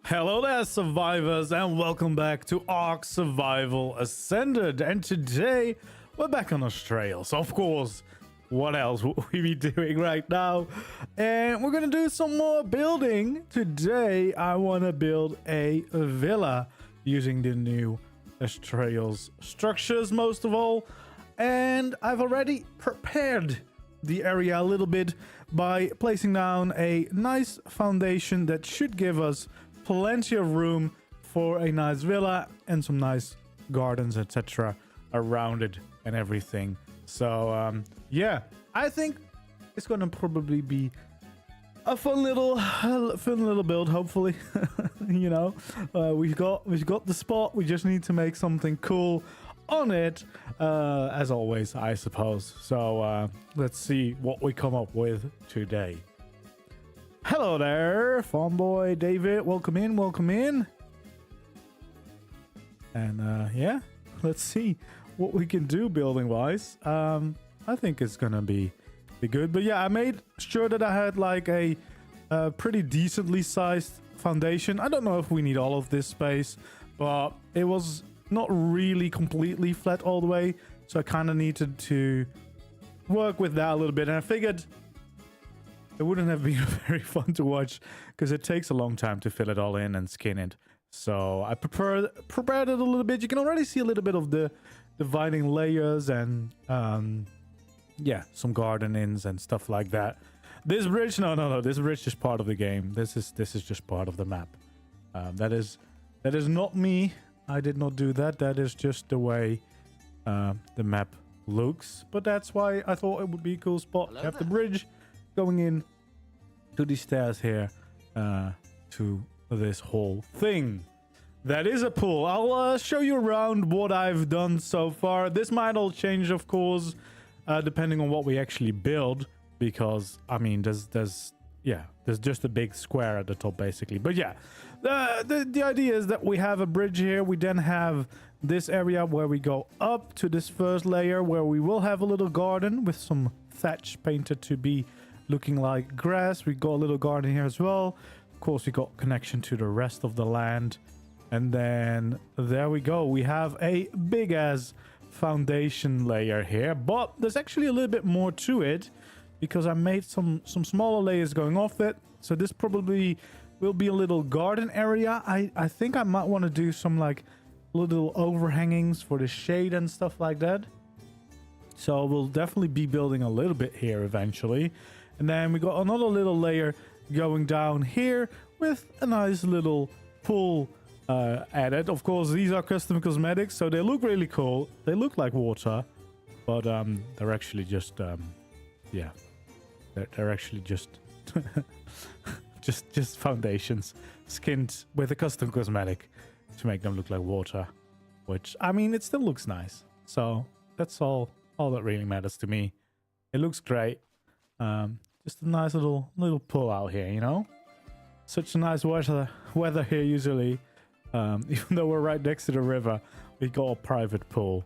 Hello there, survivors, and welcome back to ARK Survival Ascended. And today, we're back on Astraeos. Of course, what else would we be doing right now? And we're gonna do some more building. Today, I want to build a villa using the new Astraeos structures, most of all. And I've already prepared the area a little bit by placing down a nice foundation that should give us plenty of room for a nice villa and some nice gardens, etc. around it and everything. So yeah, I think it's gonna probably be a fun little build. Hopefully, you know, we've got the spot. We just need to make something cool on it, as always, I suppose. So let's see what we come up with today. Hello there, farm boy David. Welcome in, welcome in. And yeah, let's see what we can do building wise. I think it's gonna be good. But yeah, I made sure that I had like a pretty decently sized foundation. I don't know if we need all of this space, but it was not really completely flat all the way, so I kind of needed to work with that a little bit. And I figured it wouldn't have been very fun to watch because it takes a long time to fill it all in and skin it. So I prepared it a little bit. You can already see a little bit of the dividing layers and yeah, some gardenings and stuff like that. This bridge, no, this bridge is part of the game. This is just part of the map. That is not me. I did not do that. That is just the way the map looks. But that's why I thought it would be a cool spot. You have the bridge going in to the stairs here to this whole thing. That is a pool. I'll show you around what I've done so far. This might all change, of course, depending on what we actually build, because I mean there's just a big square at the top basically. But yeah, the idea is that we have a bridge here. We then have this area where we go up to this first layer where we will have a little garden with some thatch painted to be looking like grass. We got a little garden here as well. Of course, we got connection to the rest of the land. And then there we go. We have a big ass foundation layer here, but there's actually a little bit more to it because I made some smaller layers going off it. So this probably will be a little garden area. I think I might want to do some like little overhangings for the shade and stuff like that. So we'll definitely be building a little bit here eventually. And then we got another little layer going down here with a nice little pool added. Of course, these are custom cosmetics, so they look really cool. They look like water, but they're actually just yeah, they're actually just just foundations skinned with a custom cosmetic to make them look like water, which I mean it still looks nice. So that's all that really matters to me. It looks great. Just a nice little pool out here, you know. Such a nice weather here usually. Even though we're right next to the river, we got a private pool.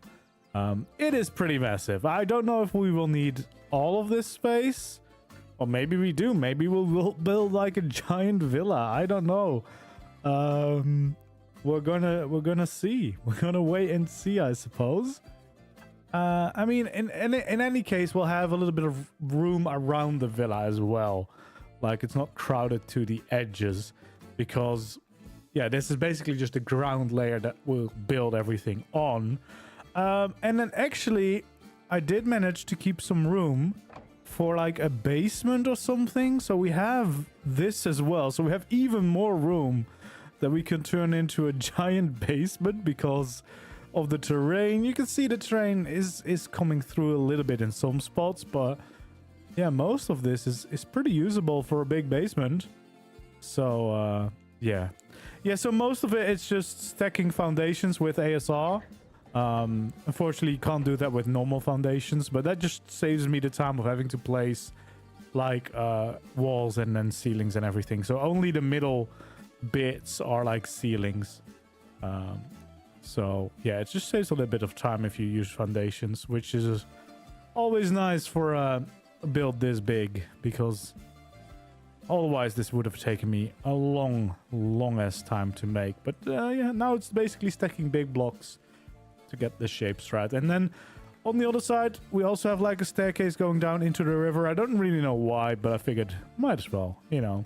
It is pretty massive. I don't know if we will need all of this space, or maybe we do. Maybe we'll build like a giant villa. I don't know. We're gonna see. We're gonna wait and see, I suppose. I mean, in any case, we'll have a little bit of room around the villa as well. Like, it's not crowded to the edges because, yeah, this is basically just a ground layer that we'll build everything on. And then actually, I did manage to keep some room for like a basement or something. So we have this as well. So we have even more room that we can turn into a giant basement because of the terrain. You can see the terrain is coming through a little bit in some spots, but yeah, most of this is pretty usable for a big basement. So yeah, so most of it's just stacking foundations with ASR. Unfortunately, you can't do that with normal foundations, but that just saves me the time of having to place like walls and then ceilings and everything. So only the middle bits are like ceilings. So yeah, it just saves a little bit of time if you use foundations, which is always nice for a build this big, because Otherwise, this would have taken me a long ass time to make. But yeah, now it's basically stacking big blocks to get the shapes right. And then on the other side, we also have like a staircase going down into the river. I don't really know why, but I figured might as well, you know.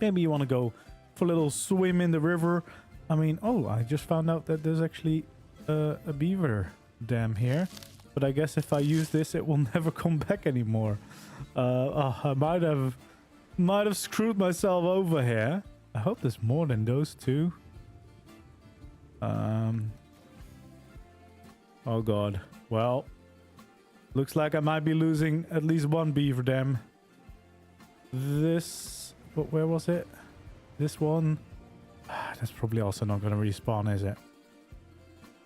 Maybe you want to go for a little swim in the river. I mean, oh, I just found out that there's actually a beaver dam here. But I guess if I use this, it will never come back anymore. I might have screwed myself over here. I hope there's more than those two. Oh god. Well, looks like I might be losing at least one beaver dam. This, but where was it? This one. That's probably also not going to respawn, is it?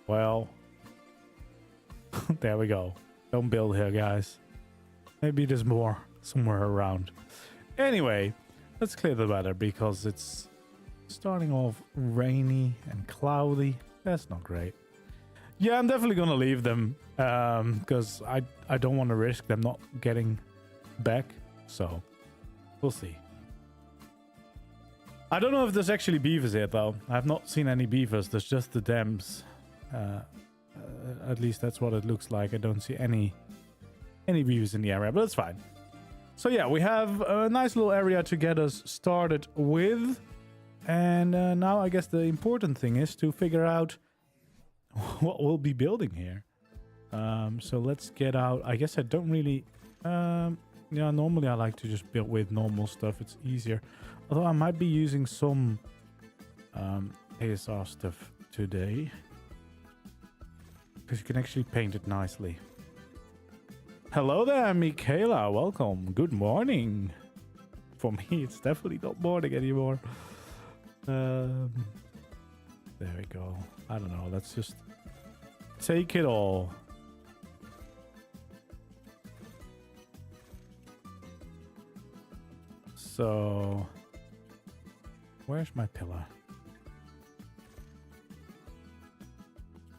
Well, there we go. Don't build here, guys. Maybe there's more somewhere around. Anyway, let's clear the weather because it's starting off rainy and cloudy. That's not great. Yeah, I'm definitely gonna leave them because I don't want to risk them not getting back. So we'll see. I don't know if there's actually beavers here though. I have not seen any beavers. There's just the dams. At least that's what it looks like. I don't see any beavers in the area, but that's fine. So yeah, we have a nice little area to get us started with. And now I guess the important thing is to figure out what we'll be building here. So let's get out. I guess I don't really... yeah, normally I like to just build with normal stuff. It's easier. Although I might be using some ASR stuff today. Because you can actually paint it nicely. Hello there, Michaela. Welcome. Good morning. For me, it's definitely not morning anymore. There we go. I don't know. Let's just take it all. So, where's my pillar?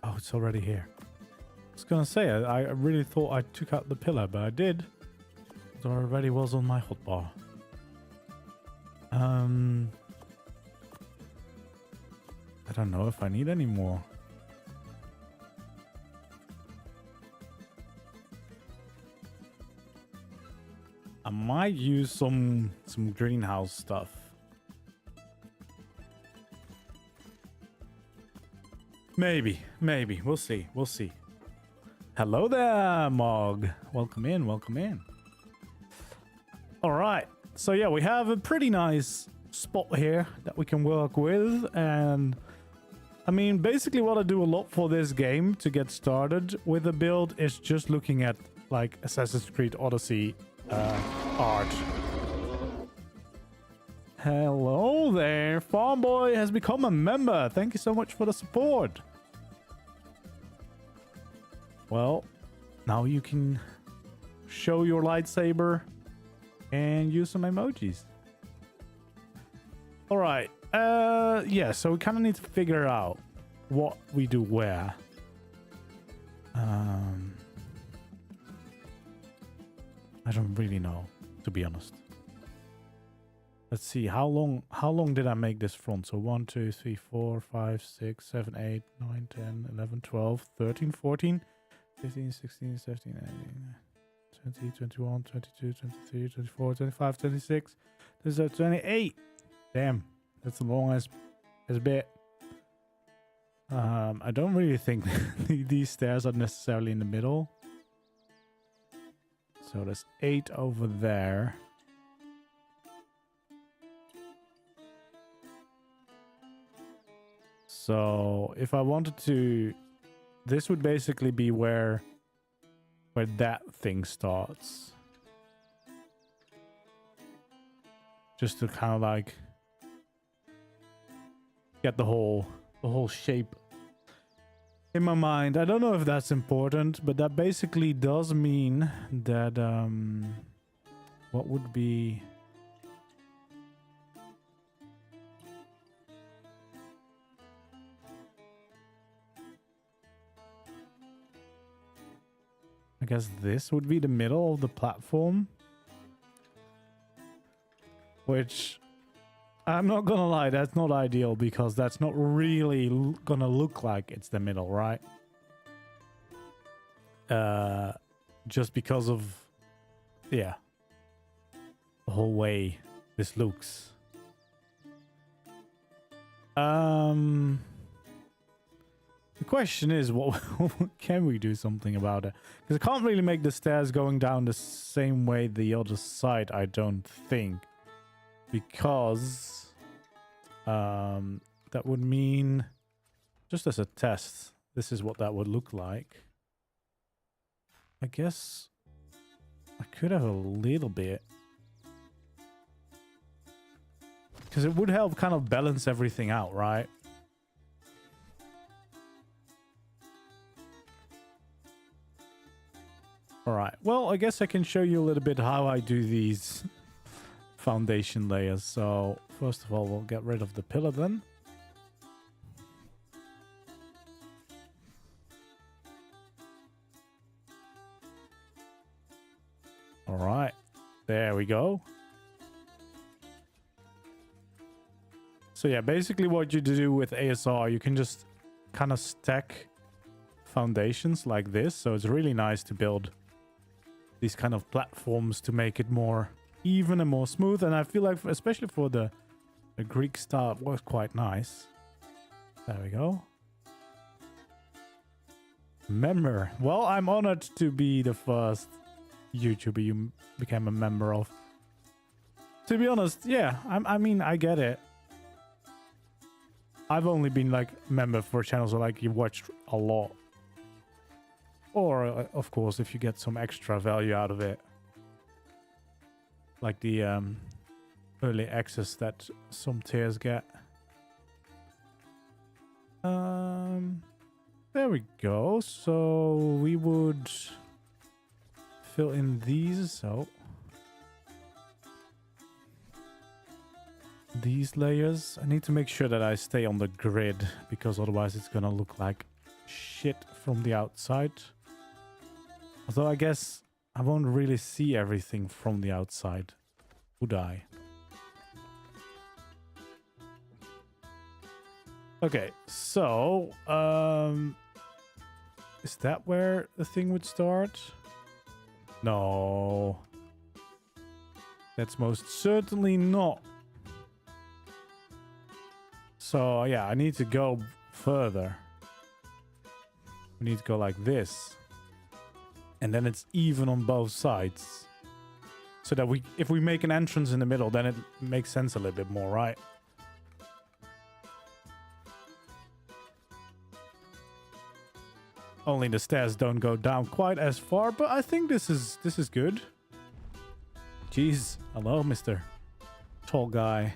Oh, it's already here. I was gonna say, I really thought I took out the pillar, but I did. It already was on my hotbar. I don't know if I need any more. I might use some greenhouse stuff. Maybe. We'll see. Hello there, Mog. Welcome in. All right. So yeah, we have a pretty nice spot here that we can work with. And I mean, basically what I do a lot for this game to get started with a build is just looking at like Assassin's Creed Odyssey art. Hello there. Farm Boy has become a member. Thank you so much for the support. Well, now you can show your lightsaber and use some emojis. All right. Yeah, so we kind of need to figure out what we do where. I don't really know, to be honest. Let's see, how long did I make this front? So 1, 2, 3, 4, 5, 6, 7, 8, 9, 10, 11, 12, 13, 14, 15, 16, 17, 18, 20, 21, 22, 23, 24, 25, 26. This is 28. Damn, that's the longest bit. I don't really think these stairs are necessarily in the middle. So there's 8 over there. So if I wanted to, this would basically be where that thing starts. Just to kind of like get the whole shape in my mind. I don't know if that's important, but that basically does mean that what would be... I guess this would be the middle of the platform. which I'm not gonna lie, that's not ideal because that's not really gonna look like it's the middle, right? Just because of, yeah, the whole way this looks. The question is, what can we do something about it? Because I can't really make the stairs going down the same way the other side, I don't think. Because that would mean, just as a test, this is what that would look like. I guess I could have a little bit. Because it would help kind of balance everything out, right? Alright, well, I guess I can show you a little bit how I do these foundation layers. So, first of all, we'll get rid of the pillar then. Alright, there we go. So yeah, basically what you do with ASR, you can just kind of stack foundations like this. So it's really nice to build these kind of platforms to make it more even and more smooth. And I feel like, especially for the Greek style, it works quite nice. There we go. Member. Well, I'm honored to be the first YouTuber you became a member of. To be honest, yeah, I mean, I get it. I've only been like member for channels where like you watched a lot. Or, of course, if you get some extra value out of it. Like the early access that some tiers get. There we go. So we would fill in these. So these layers. I need to make sure that I stay on the grid because otherwise it's gonna look like shit from the outside. Although I guess I won't really see everything from the outside, would I? Okay, so is that where the thing would start? No. That's most certainly not. So yeah, I need to go further. We need to go like this. And then it's even on both sides. So that if we make an entrance in the middle, then it makes sense a little bit more, right? Only the stairs don't go down quite as far, but I think this is good. Jeez, hello, Mr. Tall guy.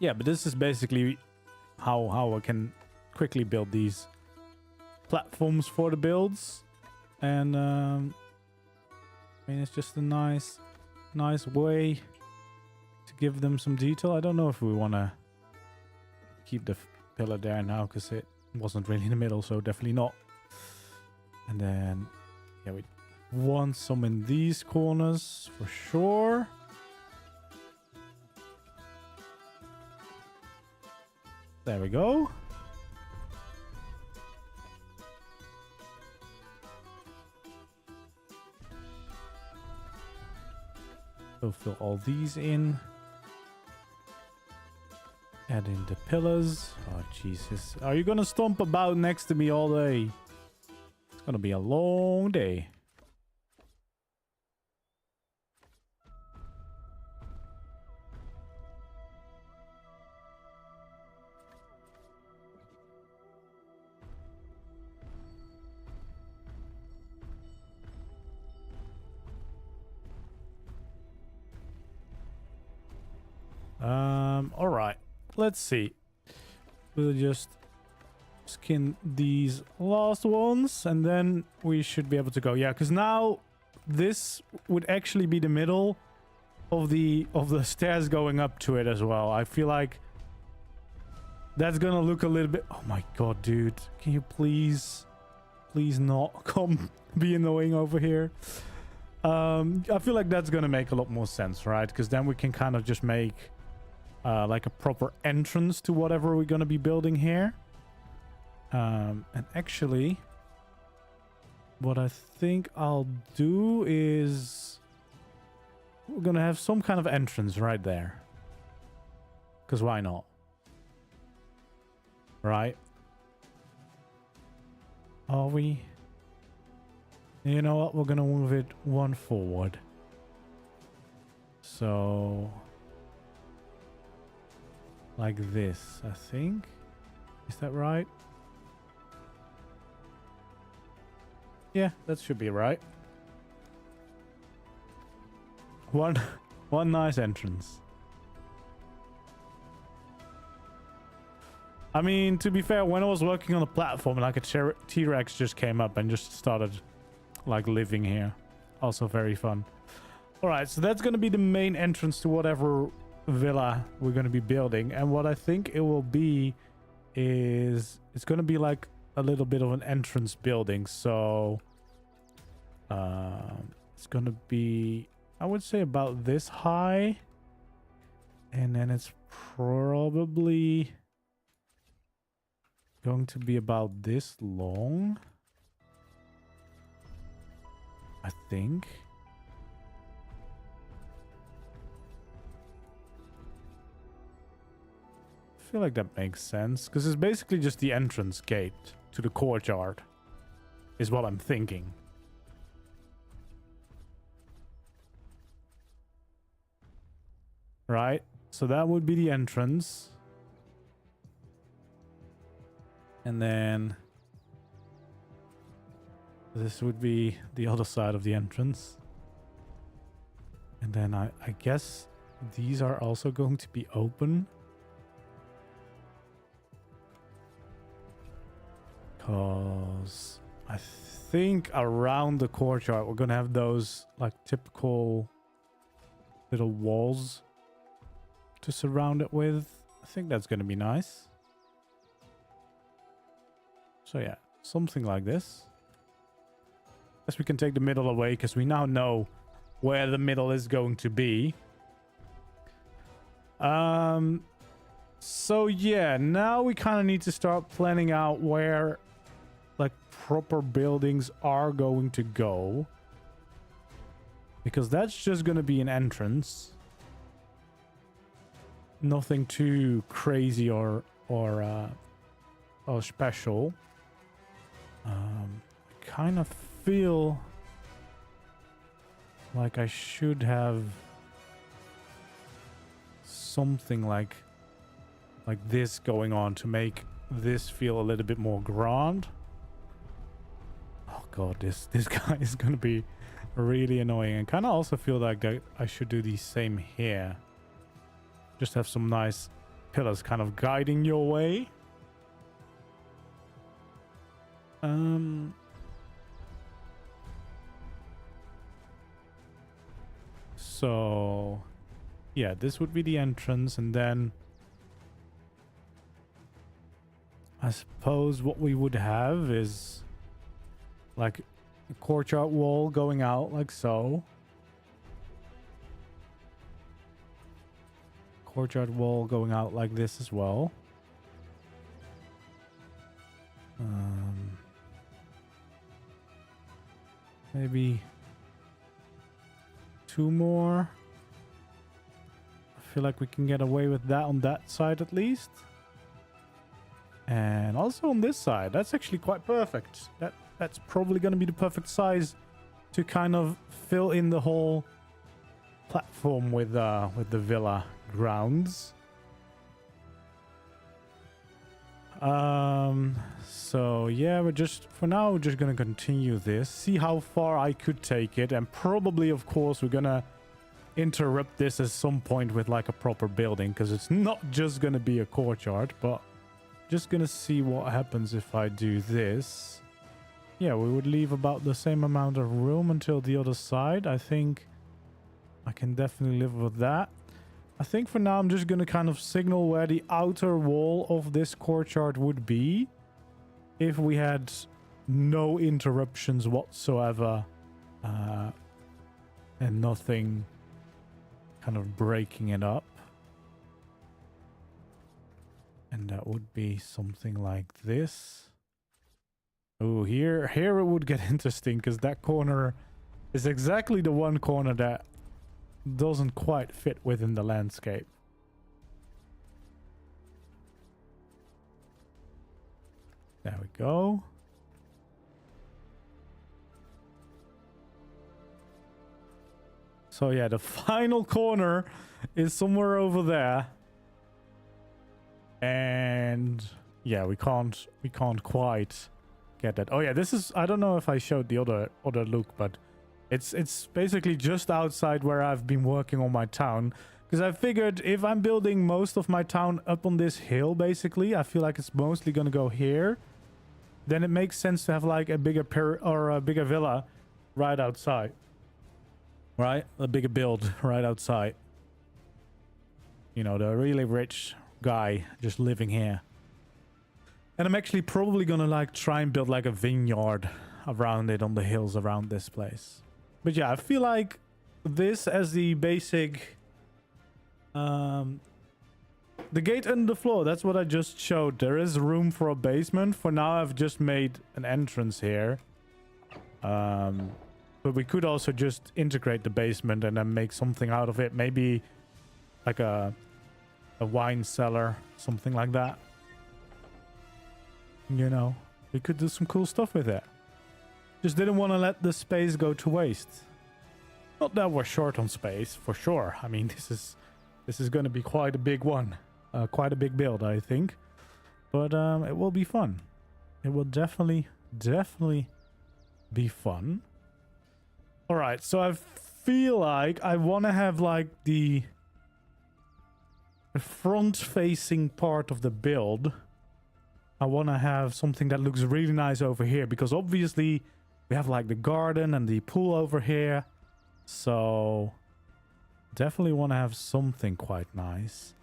Yeah, but this is basically how I can quickly build these platforms for the builds. And I mean, it's just a nice way to give them some detail. I don't know if we want to keep the pillar there now because it wasn't really in the middle, so definitely not. And then, yeah, we want some in these corners for sure. There we go. So fill all these in. Add in the pillars. Oh, Jesus. Are you gonna stomp about next to me all day? It's gonna be a long day. All right. Let's see. We'll just skin these last ones and then we should be able to go. Yeah, because now this would actually be the middle of the stairs going up to it as well. I feel like that's gonna look a little bit... Oh my god, dude. Can you please please not come be annoying over here. I feel like that's gonna make a lot more sense, right? Because then we can kind of just make like a proper entrance to whatever we're gonna be building here. And actually, what I think I'll do is we're gonna have some kind of entrance right there. Because why not? Right? Are we? You know what? We're gonna move it one forward. So, like this, I think. Is that right? Yeah, that should be right. One nice entrance. I mean, to be fair, when I was working on the platform, like a T-Rex just came up and just started like living here. Also very fun. All right, so that's going to be the main entrance to whatever villa we're going to be building. And what I think it will be is it's going to be like a little bit of an entrance building. So it's going to be, I would say, about this high. And then it's probably going to be about this long, I think. I feel like that makes sense because it's basically just the entrance gate to the courtyard is what I'm thinking. Right? So that would be the entrance. And then this would be the other side of the entrance. And then I guess these are also going to be open. Because I think around the courtyard we're going to have those like typical little walls to surround it with. I think that's going to be nice. So yeah, something like this. Guess we can take the middle away because we now know where the middle is going to be. So yeah, now we kind of need to start planning out where like proper buildings are going to go. Because that's just going to be an entrance. Nothing too crazy or special. I kind of feel like I should have something like this going on to make this feel a little bit more grand. Oh god, this guy is gonna be really annoying. And kind of also feel like I should do the same here. Just have some nice pillars kind of guiding your way. So yeah, this would be the entrance, and then I suppose what we would have is like a courtyard wall going out like so. Courtyard wall going out like this as well. Maybe two more. I feel like we can get away with that on that side at least. And also on this side. That's actually quite perfect. That's probably going to be the perfect size to kind of fill in the whole platform with the villa grounds. So yeah, we're just for now we're just gonna continue this, see how far I could take it, and probably of course we're gonna interrupt this at some point with like a proper building, because it's not just gonna be a courtyard, but just gonna see what happens if I do this. Yeah, we would leave about the same amount of room until the other side. I think I can definitely live with that. I think for now I'm just going to kind of signal where the outer wall of this courtyard would be if we had no interruptions whatsoever, and nothing kind of breaking it up. And that would be something like this. Oh, here it would get interesting, because that corner is exactly the one corner that doesn't quite fit within the landscape. There we go. So yeah, the final corner is somewhere over there. And yeah, we can't quite get that. Oh yeah, this is, I don't know if I showed the other look, but it's basically just outside where I've been working on my town, because I figured if I'm building most of my town up on this hill, basically, I feel like it's mostly gonna go here, then it makes sense to have like a bigger bigger villa right outside, right? A bigger build right outside, you know, the really rich guy just living here. And I'm actually probably gonna like try and build like a vineyard around it on the hills around this place. But yeah, I feel like this as the basic, the gate under the floor, that's what I just showed. There is room for a basement. For now, I've just made an entrance here. But we could also just integrate the basement and then make something out of it. Maybe like a wine cellar, something like that. You know, we could do some cool stuff with it. Just didn't want to let the space go to waste. Not that we're short on space, for sure. I mean, this is going to be quite a big one. Quite a big build, I think. But it will be fun. It will definitely be fun. Alright, so I feel like I want to have like the front-facing part of the build. I want to have something that looks really nice over here, because obviously we have like the garden and the pool over here. So definitely want to have something quite nice.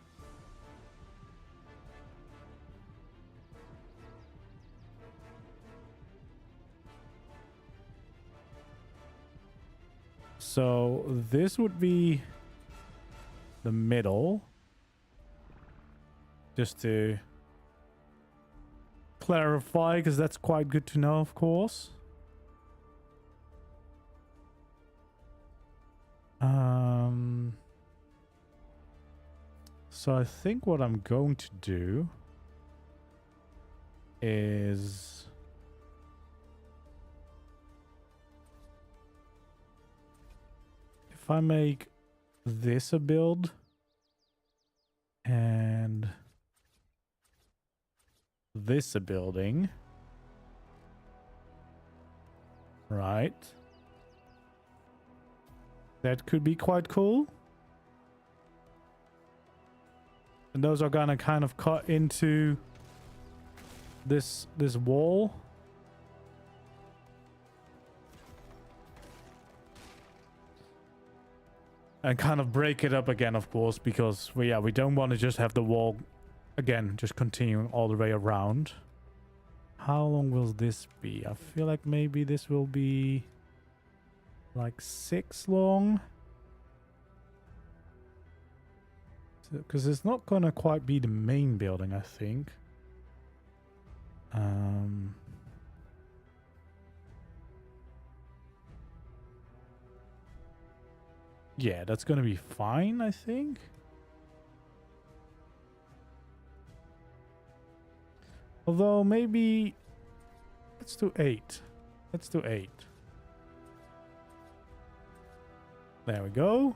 So this would be the middle. Just to clarify, because that's quite good to know, of course. So I think what I'm going to do is if I make this a build and this a building, right? That could be quite cool. And those are gonna kind of cut into this wall. And kind of break it up again, of course, because we don't want to just have the wall again, just continuing all the way around. How long will this be? I feel like maybe this will be like 6 long. Because it's not gonna quite be the main building, I think. Yeah, that's gonna be fine, I think. Although maybe let's do 8. Let's do 8. There we go.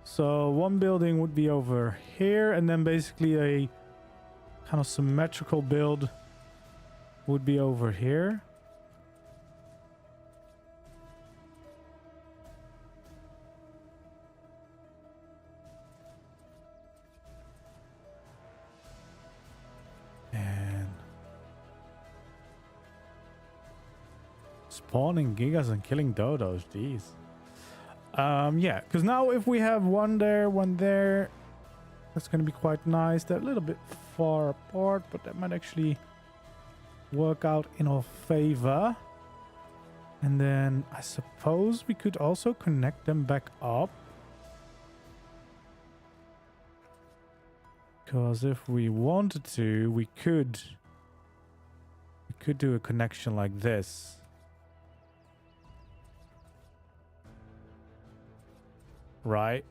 So one building would be over here, and then basically a kind of symmetrical build would be over here. And spawning gigas and killing dodos, jeez. Yeah, because now if we have one there, that's going to be quite nice. They're a little bit far apart, but that might actually work out in our favor. And then I suppose we could also connect them back up. Because if we wanted to, we could do a connection like this. Right?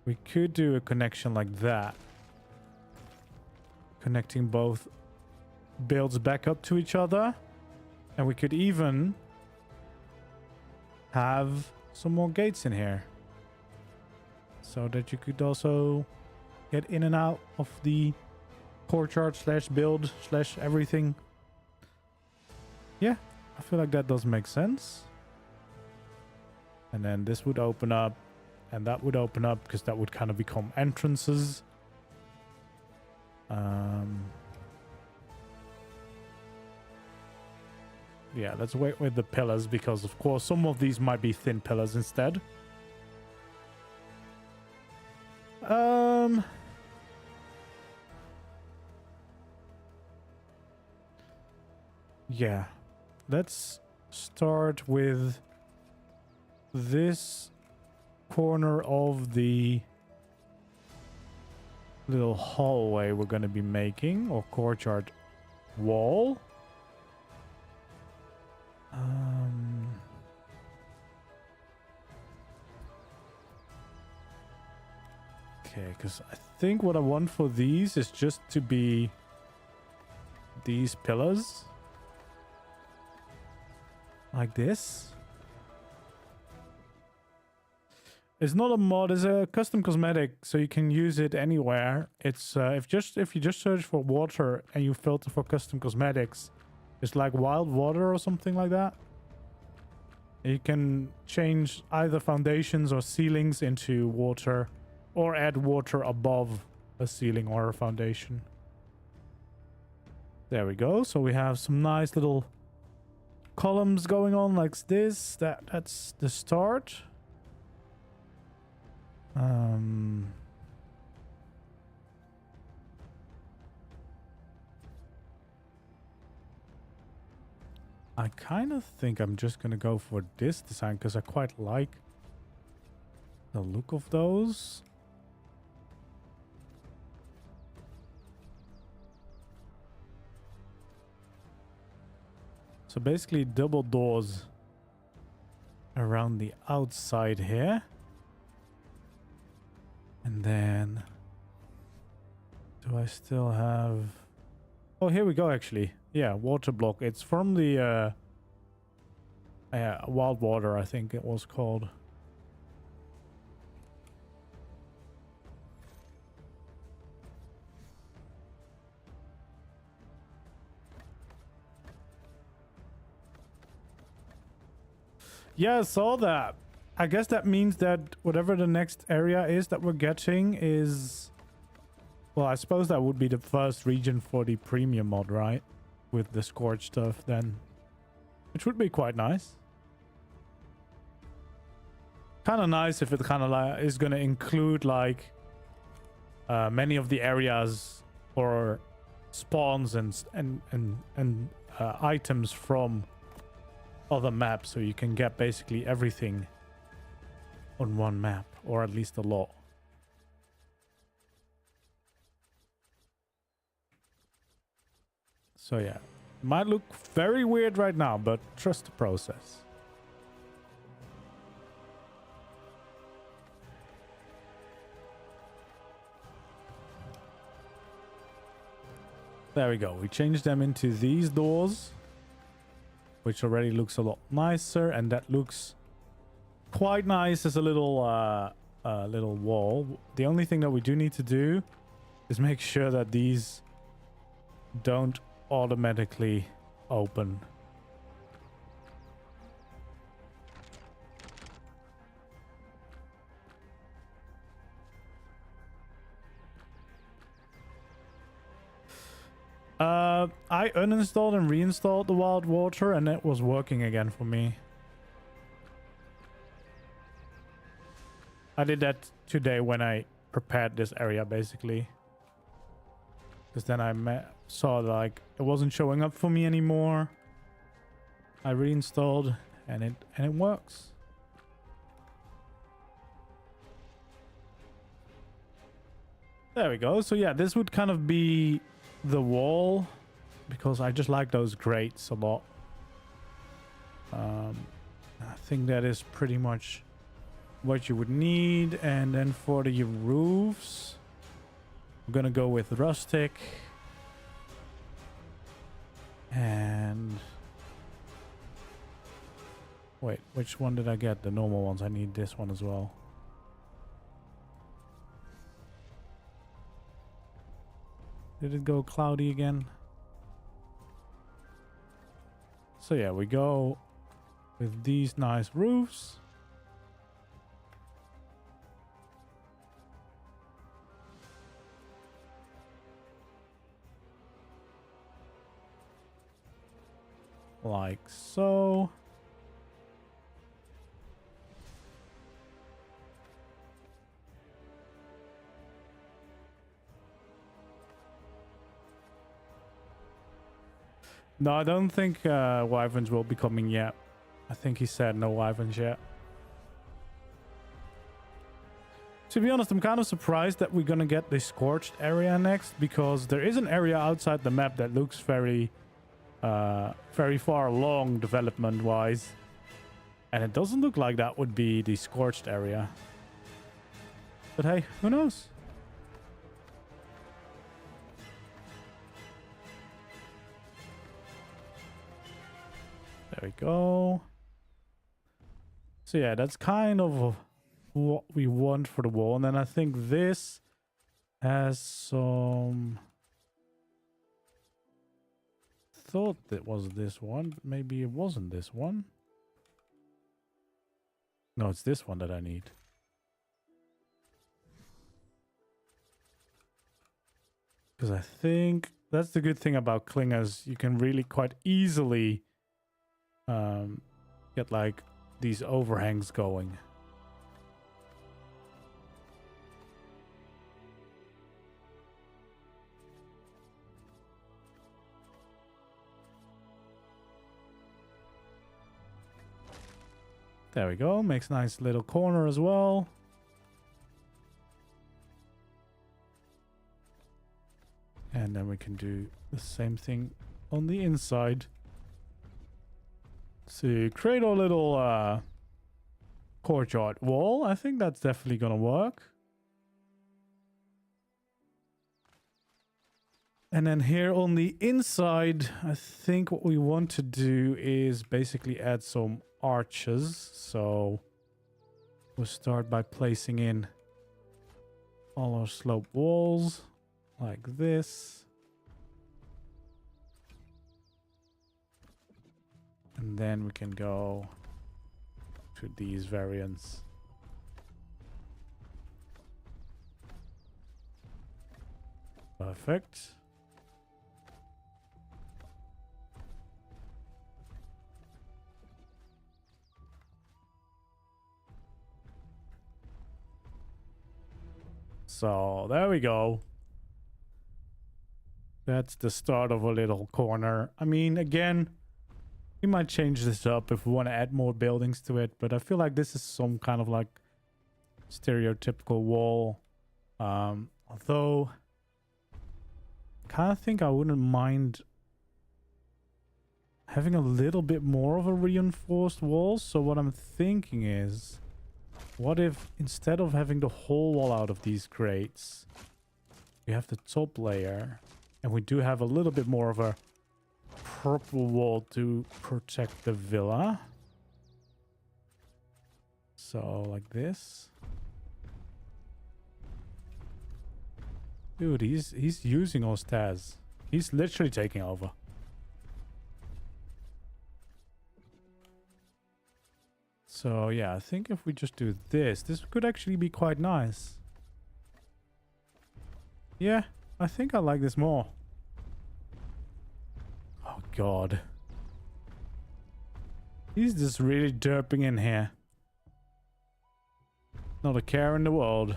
We could do a connection like that. Connecting both builds back up to each other. And we could even have some more gates in here. So that you could also get in and out of the courtyard slash build slash everything. Yeah, I feel like that does make sense. And then this would open up and that would open up because that would kind of become entrances. Yeah, let's wait with the pillars because of course some of these might be thin pillars instead. Yeah, let's start with this corner of the little hallway we're going to be making, or courtyard wall. Okay, because I think what I want for these is just to be these pillars. Like this. It's not a mod, it's a custom cosmetic, so you can use it anywhere. It's if you just search for water and you filter for custom cosmetics, it's like wild water or something like that. You can change either foundations or ceilings into water, or add water above a ceiling or a foundation. There we go. So we have some nice little columns going on like this. That's the start. I kind of think I'm just gonna go for this design because I quite like the look of those. So basically double doors around the outside here. And then do I still have... Oh, here we go actually. Yeah, water block. It's from the Wild Water, I think it was called. Yeah, I saw that. I guess that means that whatever the next area is that we're getting is... Well, I suppose that would be the first region for the premium mod, right? With the Scorch stuff then. Which would be quite nice. Kind of nice if it kind of like is going to include like many of the areas or spawns and items from other maps, so you can get basically everything on one map, or at least a lot. So yeah, might look very weird right now, but trust the process. There we go. We changed them into these doors, which already looks a lot nicer, and that looks quite nice as a little little wall. The only thing that we do need to do is make sure that these don't automatically open. I uninstalled and reinstalled the Wild Water and it was working again for me. I did that today when I prepared this area basically. Because then I saw like it wasn't showing up for me anymore. I reinstalled and it works. There we go. So yeah, this would kind of be the wall because I just like those grates a lot. I think that is pretty much what you would need. And then for the roofs, I'm gonna go with rustic. And wait, which one did I get? The normal ones. I need this one as well. Did it go cloudy again? So yeah, we go with these nice roofs. Like so. No, I don't think wyverns will be coming yet. I think he said no wyverns yet. To be honest, I'm kind of surprised that we're gonna get the scorched area next, because there is an area outside the map that looks very far along development-wise. And it doesn't look like that would be the scorched area. But hey, who knows? There we go. So yeah, that's kind of what we want for the wall. And then I think this has some... thought it was this one, but maybe it wasn't this one. No, it's this one that I need. Because I think that's the good thing about clingers. You can really quite easily get like these overhangs going. There we go. Makes a nice little corner as well. And then we can do the same thing on the inside. So create a little courtyard wall. I think that's definitely gonna work. And then here on the inside, I think what we want to do is basically add some arches. So we'll start by placing in all our slope walls like this. And then we can go to these variants. Perfect. So there we go. That's the start of a little corner. I mean, again, we might change this up if we want to add more buildings to it, but I feel like this is some kind of like stereotypical wall. Although I kind of think I wouldn't mind having a little bit more of a reinforced wall. So what I'm thinking is, what if instead of having the whole wall out of these grates, we have the top layer and we do have a little bit more of a purple wall to protect the villa. So like this. Dude, he's using our stairs. He's literally taking over. So yeah, I think if we just do this, this could actually be quite nice. Yeah, I think I like this more. Oh god. He's just really derping in here. Not a care in the world.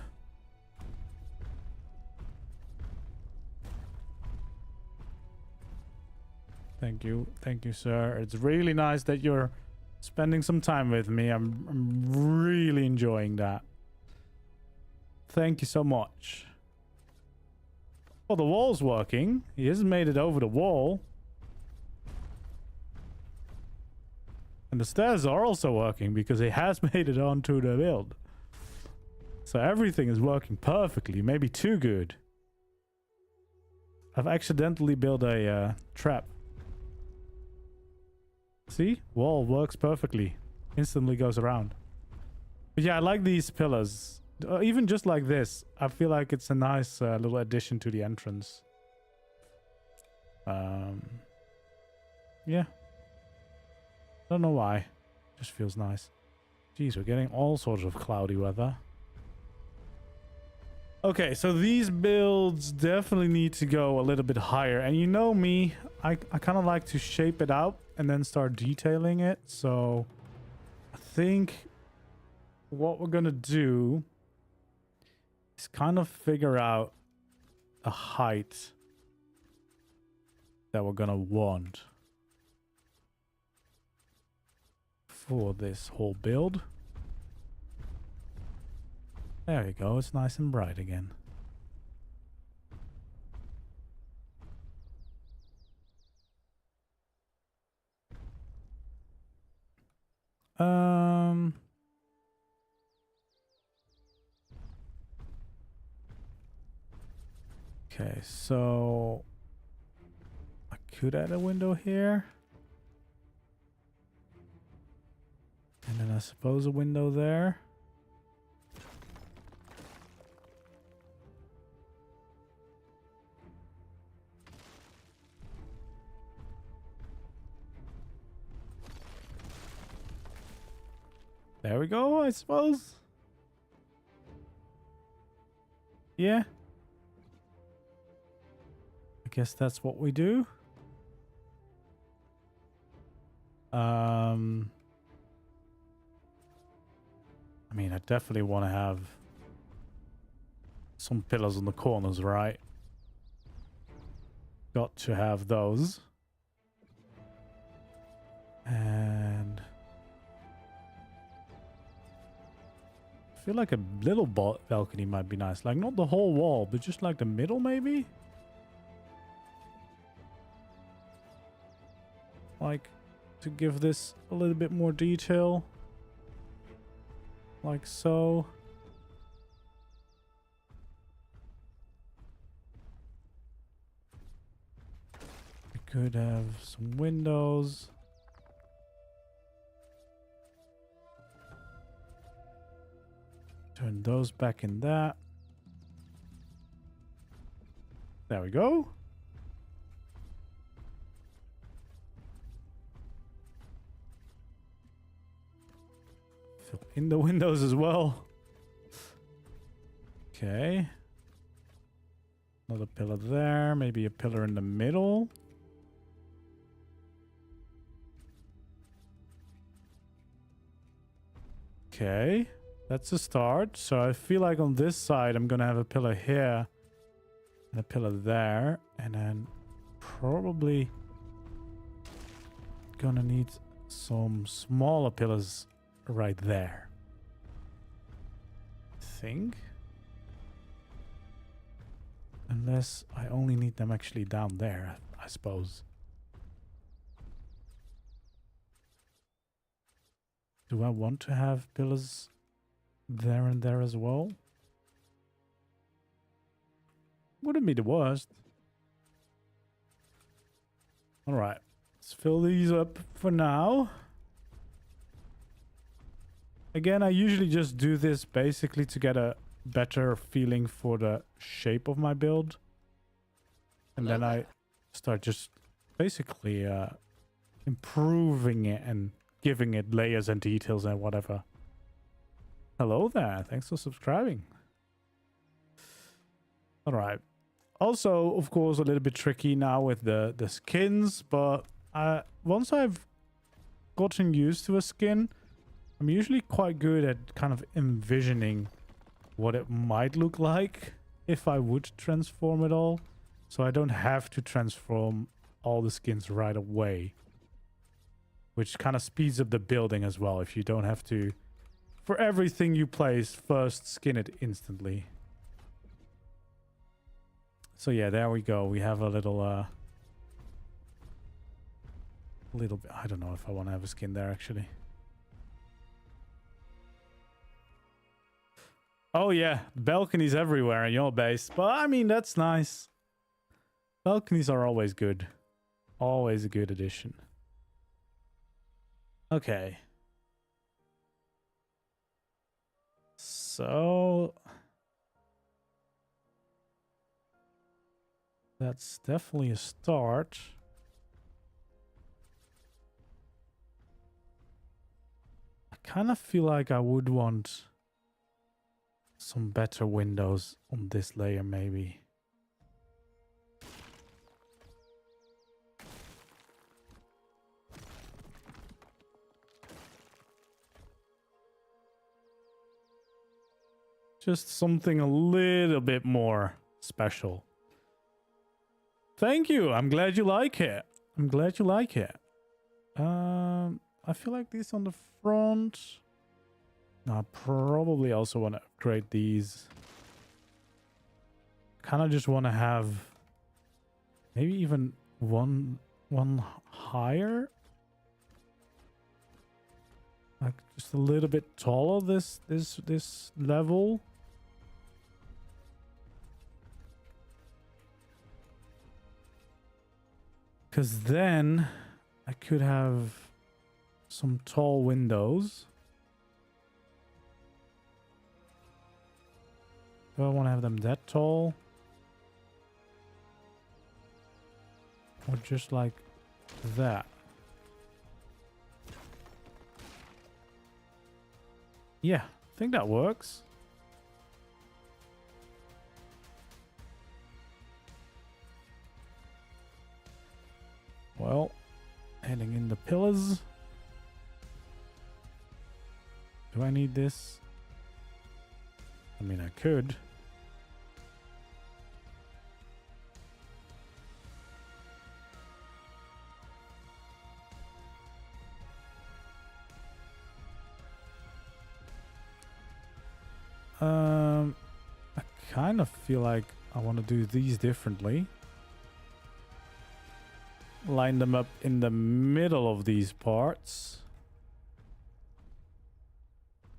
Thank you. Thank you, sir. It's really nice that you're spending some time with me. I'm really enjoying that. Thank you so much. Oh, the wall's working. He hasn't made it over the wall. And the stairs are also working because he has made it onto the build. So everything is working perfectly. Maybe too good. I've accidentally built a trap. See? Wall works perfectly. Instantly goes around. But yeah, I like these pillars. Even just like this, I feel like it's a nice little addition to the entrance. Yeah. Don't know why. Just feels nice. Jeez, we're getting all sorts of cloudy weather. Okay, so these builds definitely need to go a little bit higher. And you know me, I kind of like to shape it out and then start detailing it. So I think what we're going to do is kind of figure out a height that we're going to want for this whole build. There we go, it's nice and bright again. Okay, so I could add a window here. And then I suppose a window there. There we go, I suppose. Yeah. I guess that's what we do. I mean, I definitely want to have some pillars on the corners, right? Got to have those. And I feel like a little balcony might be nice. Like, not the whole wall, but just like the middle, maybe? Like, to give this a little bit more detail. Like so. We could have some windows. Turn those back in that. There we go. Fill in the windows as well. Okay. Another pillar there. Maybe a pillar in the middle. Okay. That's a start. So I feel like on this side, I'm going to have a pillar here and a pillar there. And then probably going to need some smaller pillars right there. I think. Unless I only need them actually down there, I suppose. Do I want to have pillars there and there as well? Wouldn't be the worst. Alright, let's fill these up for now. Again, I usually just do this basically to get a better feeling for the shape of my build. And then I start just basically improving it and giving it layers and details and whatever. Hello there, thanks for subscribing. Alright. Also, of course, a little bit tricky now with the skins, but once I've gotten used to a skin, I'm usually quite good at kind of envisioning what it might look like if I would transform it all. So I don't have to transform all the skins right away. Which kind of speeds up the building as well, if you don't have to, for everything you place, first skin it instantly. So yeah, there we go. We have a little bit. I don't know if I want to have a skin there actually. Oh yeah, balconies everywhere in your base. But I mean, that's nice. Balconies are always good. Always a good addition. Okay. So that's definitely a start. I kind of feel like I would want some better windows on this layer, maybe. Just something a little bit more special. Thank you. I'm glad you like it. I'm glad you like it. I feel like these on the front. I probably also want to upgrade these. Kind of just want to have maybe even one higher. Like just a little bit taller this level. Because then I could have some tall windows. Do I want to have them that tall? Or just like that? Yeah, I think that works. Well, heading in the pillars. Do I need this? I mean, I could. I kind of feel like I want to do these differently. Line them up in the middle of these parts.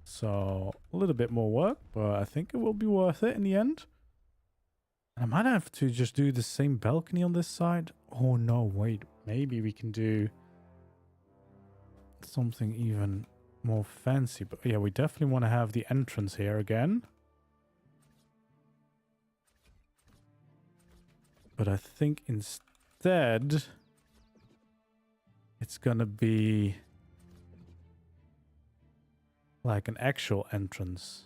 So a little bit more work, but I think it will be worth it in the end. I might have to just do the same balcony on this side. Oh no, wait. Maybe we can do something even more fancy. But yeah, we definitely want to have the entrance here again. But I think instead it's gonna be like an actual entrance.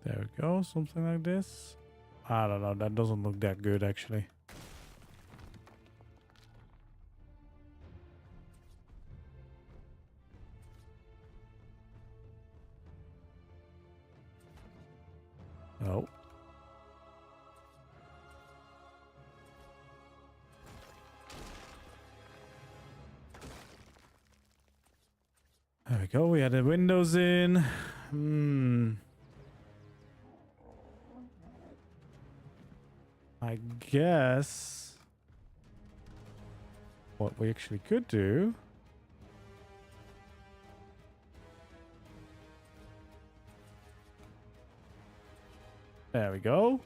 There we go, something like this. I don't know, that doesn't look that good actually. Oh. There we go, we had the windows in. I guess what we actually could do there we go.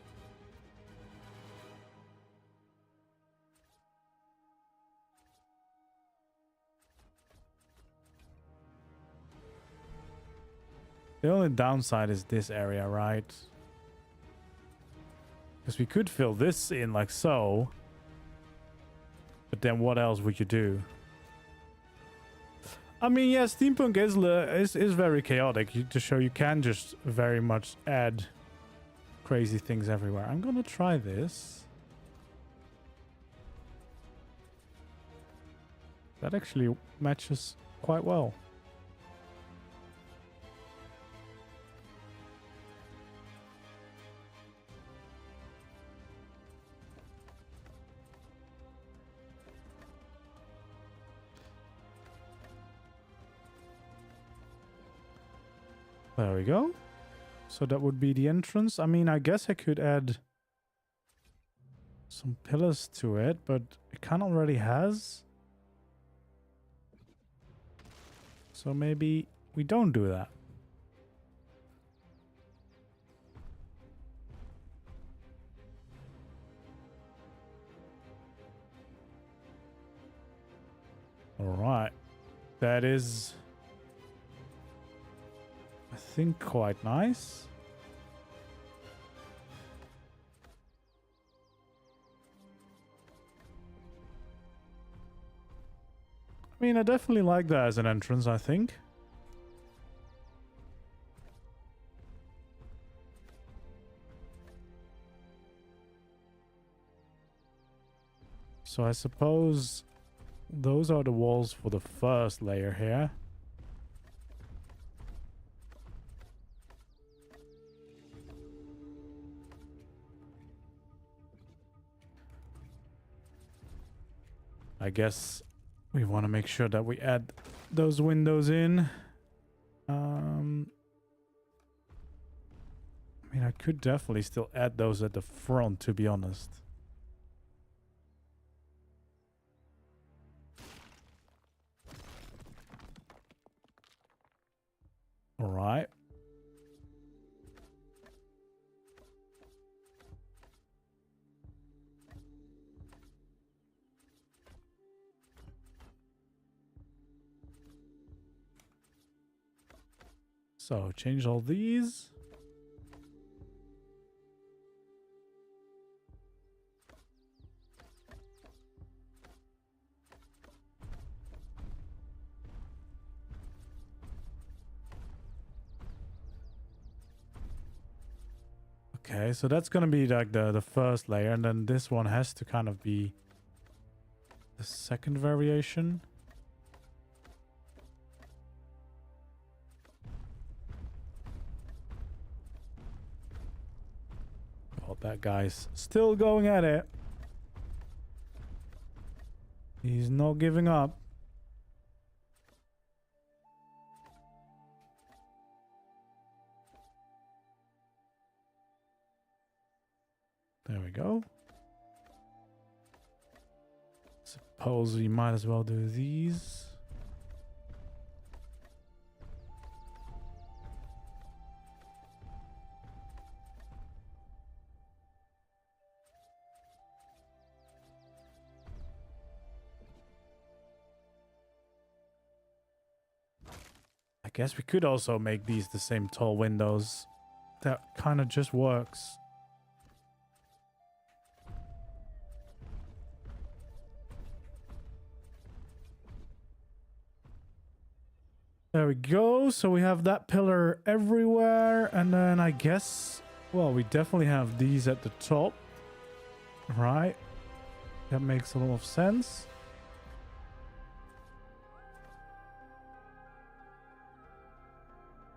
The only downside is this area, right? Because we could fill this in like so. But then what else would you do? I mean, yeah, steampunk is very chaotic. To show you can just very much add crazy things everywhere. I'm gonna try this. That actually matches quite well. There we go. So that would be the entrance. I mean, I guess I could add some pillars to it, but it kind of already has. So maybe we don't do that. All right. That is, I think, quite nice. I mean, I definitely like that as an entrance, I think. So I suppose those are the walls for the first layer here. I guess we want to make sure that we add those windows in. I mean, I could definitely still add those at the front, to be honest. All right. So change all these. Okay, so that's gonna be like the first layer, and then this one has to kind of be the second variation. Oh, that guy's still going at it. He's not giving up. There we go. Suppose we might as well do these. I guess we could also make these the same tall windows. That kind of just works. There we go. So we have that pillar everywhere. And then I guess, well, we definitely have these at the top. Right. That makes a lot of sense.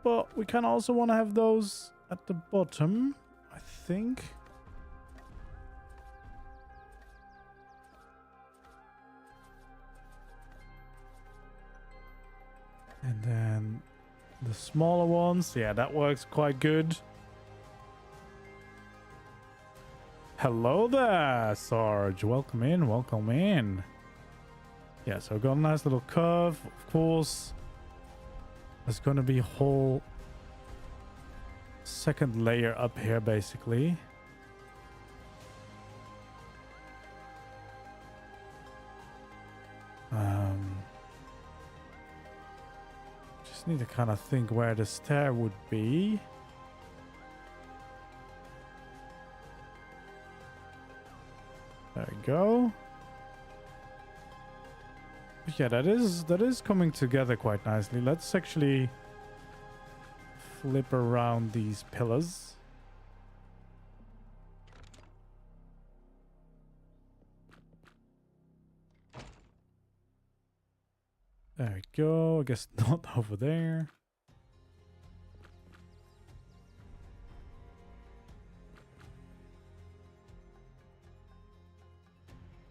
But we can also want to have those at the bottom, I think. And then the smaller ones, yeah, that works quite good. Hello there, Sarge. Welcome in, welcome in. Yeah, so we've got a nice little curve, of course. There's going to be a whole second layer up here, basically. Just need to kind of think where the stair would be. There we go. Yeah, that is coming together quite nicely. Let's actually flip around these pillars. There we go. I guess not over there.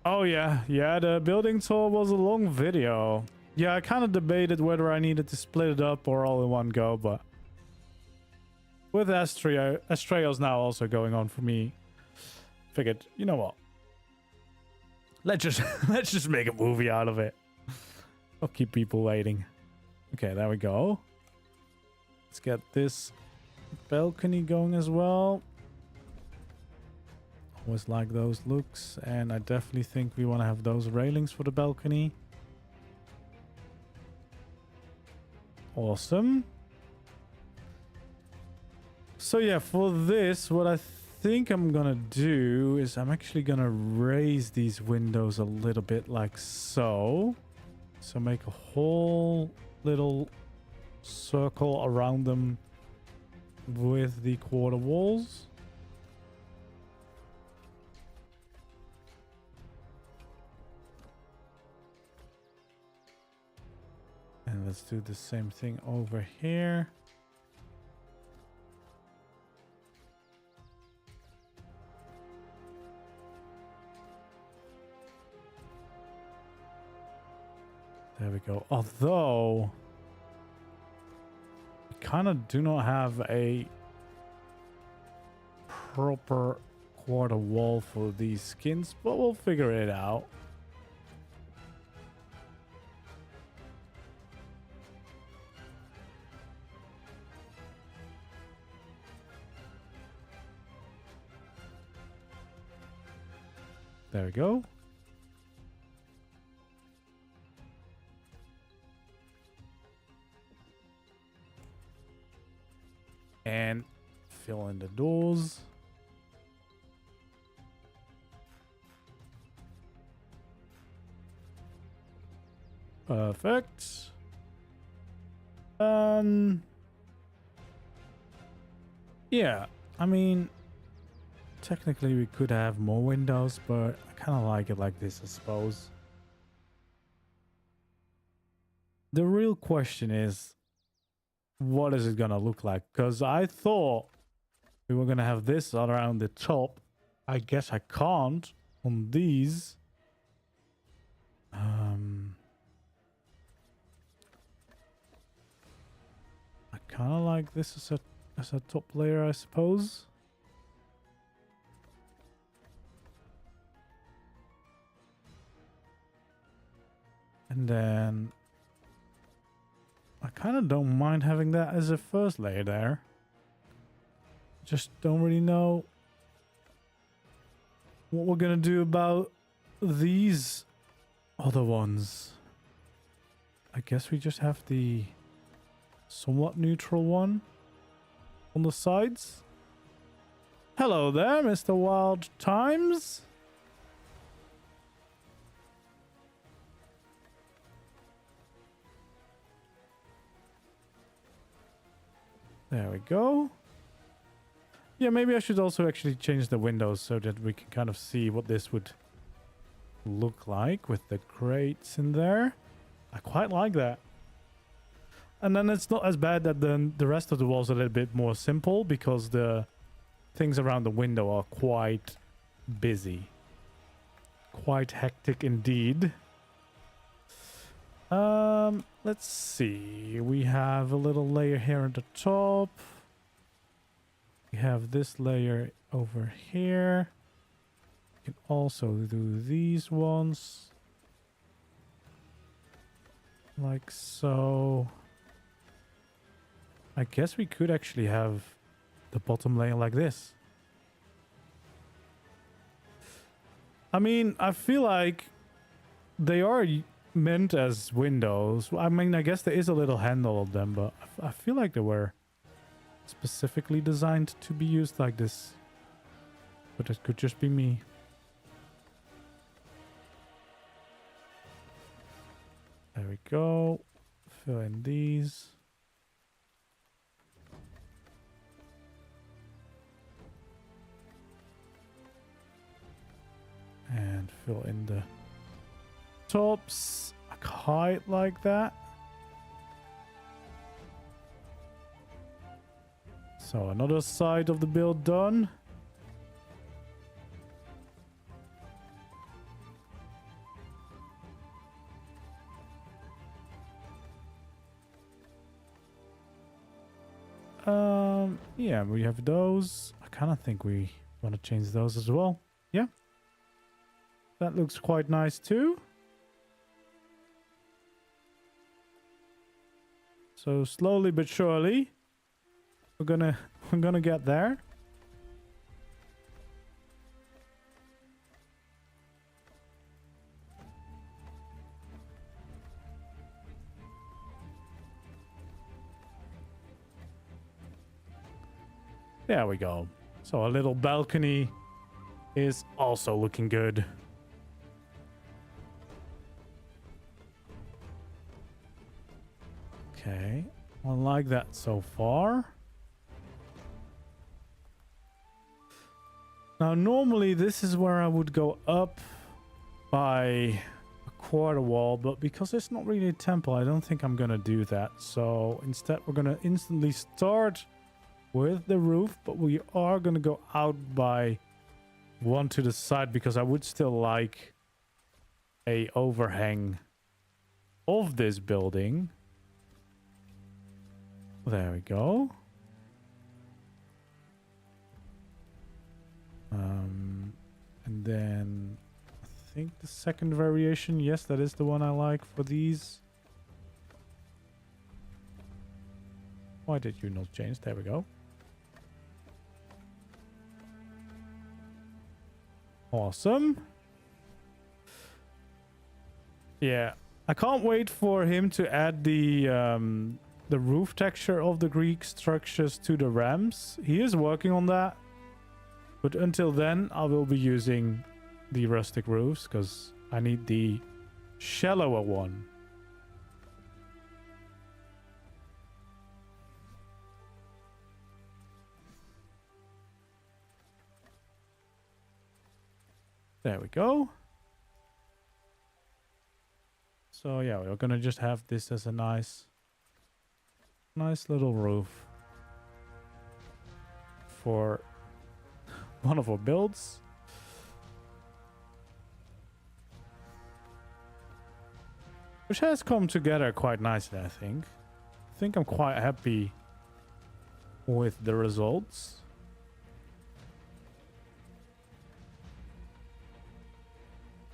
Oh yeah, the building tour was a long video. Yeah, I kind of debated whether I needed to split it up or all in one go, but with Astraeos now also going on for me, figured, you know what? Let's just make a movie out of it. I'll keep people waiting. Okay, there we go. Let's get this balcony going as well. Always like those looks, and I definitely think we want to have those railings for the balcony. Awesome. So yeah, for this, what I think I'm gonna do is I'm actually gonna raise these windows a little bit like so. So make a whole little circle around them with the quarter walls. And let's do the same thing over here. There we go. Although we kind of do not have a proper quarter wall for these skins, but we'll figure it out. There we go. And fill in the doors. Perfect. Yeah, I mean, technically we could have more windows, but I kind of like it like this, I suppose. The real question is, what is it gonna look like? Because I thought we were gonna have this around the top. I guess I can't on these. I kind of like this as a top layer, I suppose. And then I kind of don't mind having that as a first layer there. Just don't really know what we're gonna do about these other ones. I guess we just have the somewhat neutral one on the sides. Hello there, Mr. Wild Times. There we go. Yeah, maybe I should also actually change the windows so that we can kind of see what this would look like with the crates in there. I quite like that. And then it's not as bad that the rest of the walls are a little bit more simple because the things around the window are quite busy. Quite hectic indeed. Let's see. We have a little layer here at the top. We have this layer over here. We can also do these ones. Like so. I guess we could actually have the bottom layer like this. I mean, I feel like they are meant as windows. I mean, I guess there is a little handle on them, but I feel like they were specifically designed to be used like this. But it could just be me. There we go. Fill in these. And fill in the tops. A height like that. So another side of the build done. Yeah, we have those. I kind of think we want to change those as well. Yeah. That looks quite nice too. So slowly but surely, we're gonna get there. There we go. So a little balcony is also looking good. Okay, I like that so far. Now, normally this is where I would go up by a quarter wall, but because it's not really a temple, I don't think I'm gonna do that. So instead, we're gonna instantly start with the roof, but we are gonna go out by one to the side because I would still like a overhang of this building. There we go. And then I think the second variation, yes, that is the one I like for these. Why did you not change? There we go. Awesome. Yeah, I can't wait for him to add the roof texture of the Greek structures to the ramps. He is working on that. But until then, I will be using the rustic roofs because I need the shallower one. There we go. So yeah, we're gonna just have this as a nice little roof for one of our builds. Which has come together quite nicely, I think. I think I'm quite happy with the results.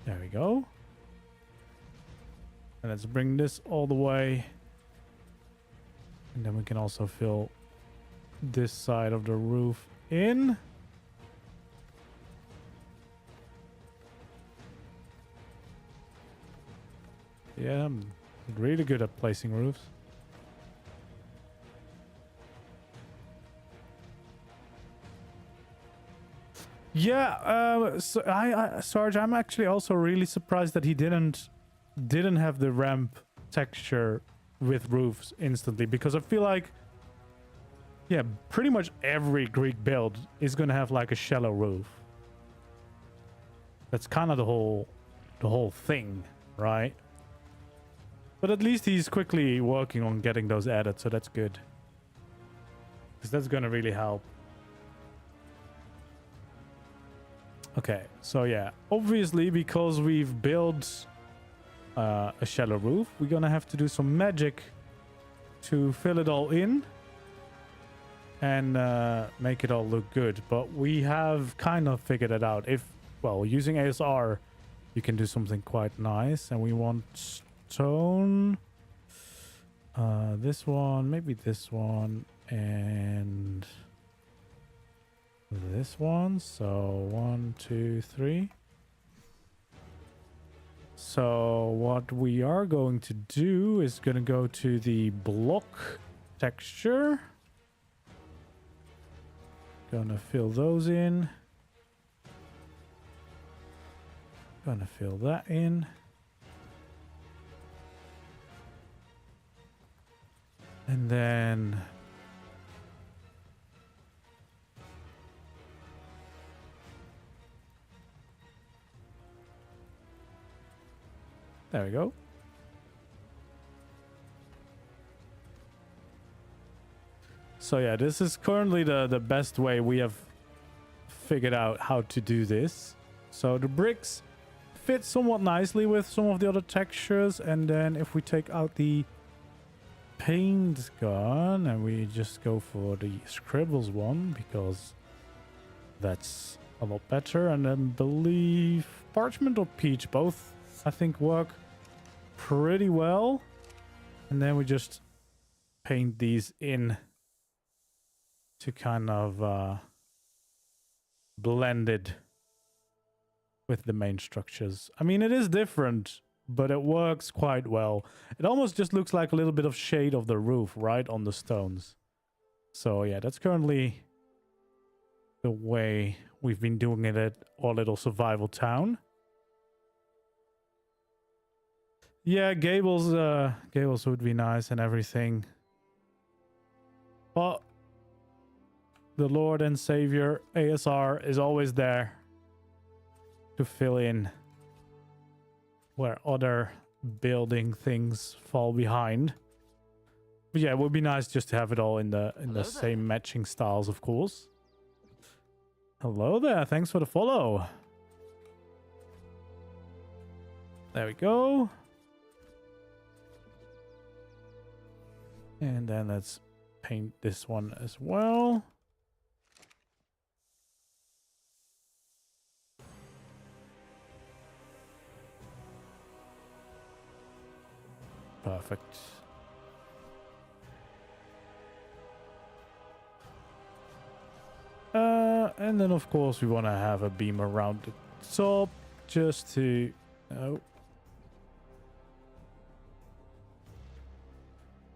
There we go. And let's bring this all the way. And then we can also fill this side of the roof in. Yeah, I'm really good at placing roofs. Yeah, so Sarge, I'm actually also really surprised that he didn't have the ramp texture with roofs instantly, because I feel like, yeah, pretty much every Greek build is gonna have like a shallow roof. That's kind of the whole thing, right? But at least he's quickly working on getting those added, so that's good. Because that's gonna really help. Okay, so yeah, obviously because we've built a shallow roof, we're gonna have to do some magic to fill it all in and make it all look good. But we have kind of figured it out. If, well, using ASR, you can do something quite nice. And we want stone, this one, maybe this one, and this one. So 1, 2, 3. So what we are going to do is going to go to the block texture. Gonna fill those in. Gonna fill that in. And then there we go. So yeah, this is currently the best way we have figured out how to do this. So the bricks fit somewhat nicely with some of the other textures, and then if we take out the paint gun and we just go for the scribbles one, because that's a lot better, and then believe parchment or peach, both I think work pretty well. And then we just paint these in to kind of blend it with the main structures. I mean, it is different, but it works quite well. It almost just looks like a little bit of shade of the roof right on the stones. So yeah, that's currently the way we've been doing it at our little survival town. Yeah, gables would be nice and everything, but the Lord and Savior ASR is always there to fill in where other building things fall behind. But yeah, it would be nice just to have it all in the same matching styles, of course. Hello there, thanks for the follow. There we go. And then let's paint this one as well. Perfect. And then of course we want to have a beam around the top just to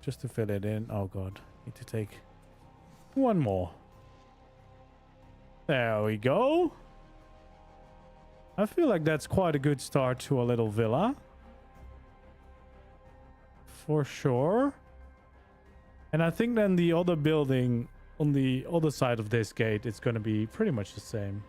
just to fill it in. Oh god, need to take one more. There we go. I feel like that's quite a good start to a little villa. For sure. And I think then the other building on the other side of this gate, it's going to be pretty much the same.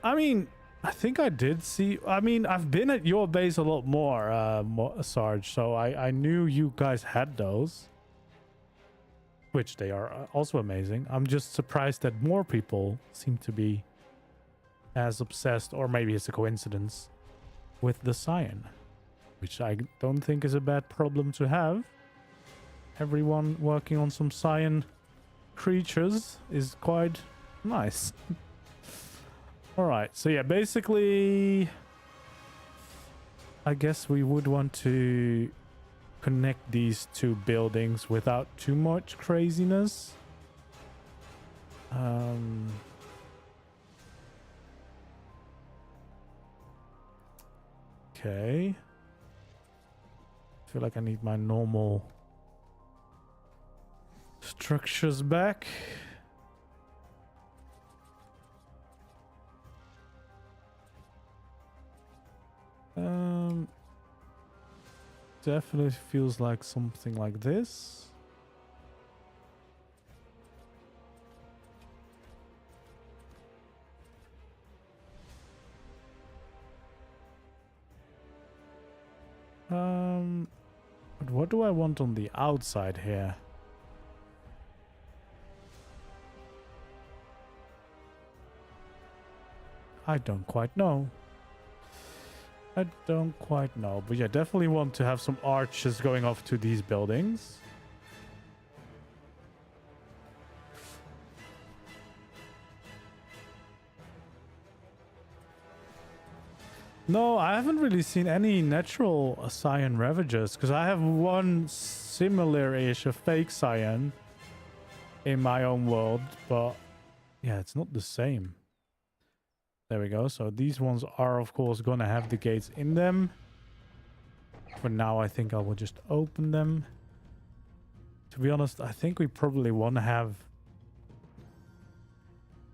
I mean, I think I did see, I mean, I've been at your base a lot more, Sarge, so I knew you guys had those, which they are also amazing. I'm just surprised that more people seem to be as obsessed, or maybe it's a coincidence, with the cyan, which I don't think is a bad problem to have. Everyone working on some cyan creatures is quite nice. All right, so yeah, basically I guess we would want to connect these two buildings without too much craziness. Okay. I feel like I need my normal structures back. Definitely feels like something like this. But what do I want on the outside here? I don't quite know. I don't quite know, but yeah, definitely want to have some arches going off to these buildings. No, I haven't really seen any natural cyan Ravagers, because I have one similar-ish, a fake cyan in my own world, but yeah, it's not the same. There we go. So these ones are, of course, going to have the gates in them. For now, I think I will just open them. To be honest, I think we probably want to have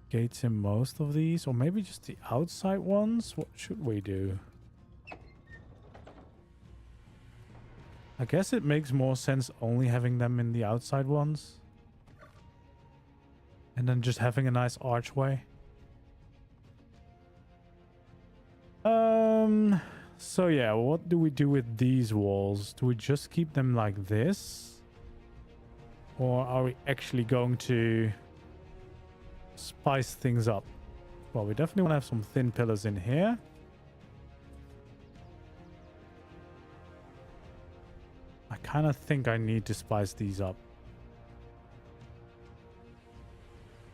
gates in most of these, or maybe just the outside ones. What should we do? I guess it makes more sense only having them in the outside ones. And then just having a nice archway. So yeah, what do we do with these walls? Do we just keep them like this? Or are we actually going to spice things up? Well, we definitely want to have some thin pillars in here. I kind of think I need to spice these up.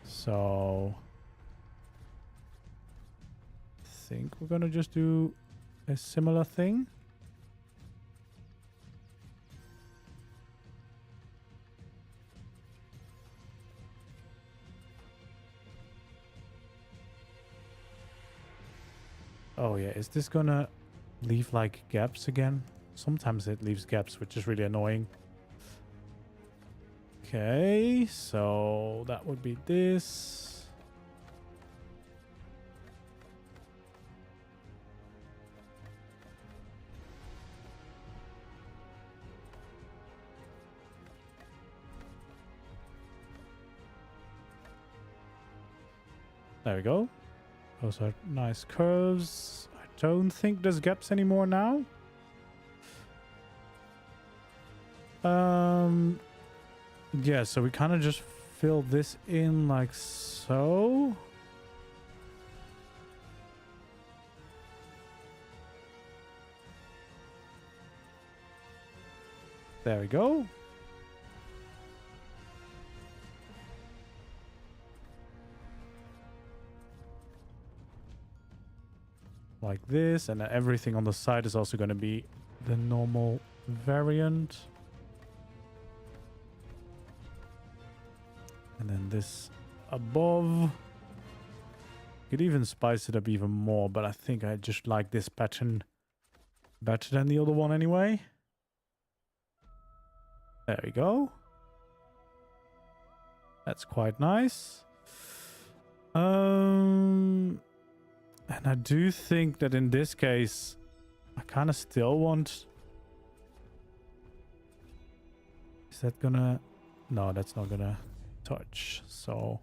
So I think we're going to just do a similar thing. Oh yeah, is this gonna leave like gaps again? Sometimes it leaves gaps, which is really annoying. Okay, so that would be this. There we go. Those are nice curves. I don't think there's gaps anymore now. Yeah, so we kind of just fill this in like so. There we go. Like this, and then everything on the side is also going to be the normal variant. And then this above. Could even spice it up even more, but I think I just like this pattern better than the other one anyway. There we go. That's quite nice. And I do think that in this case, I kind of still want... Is that gonna... No, that's not gonna touch. So,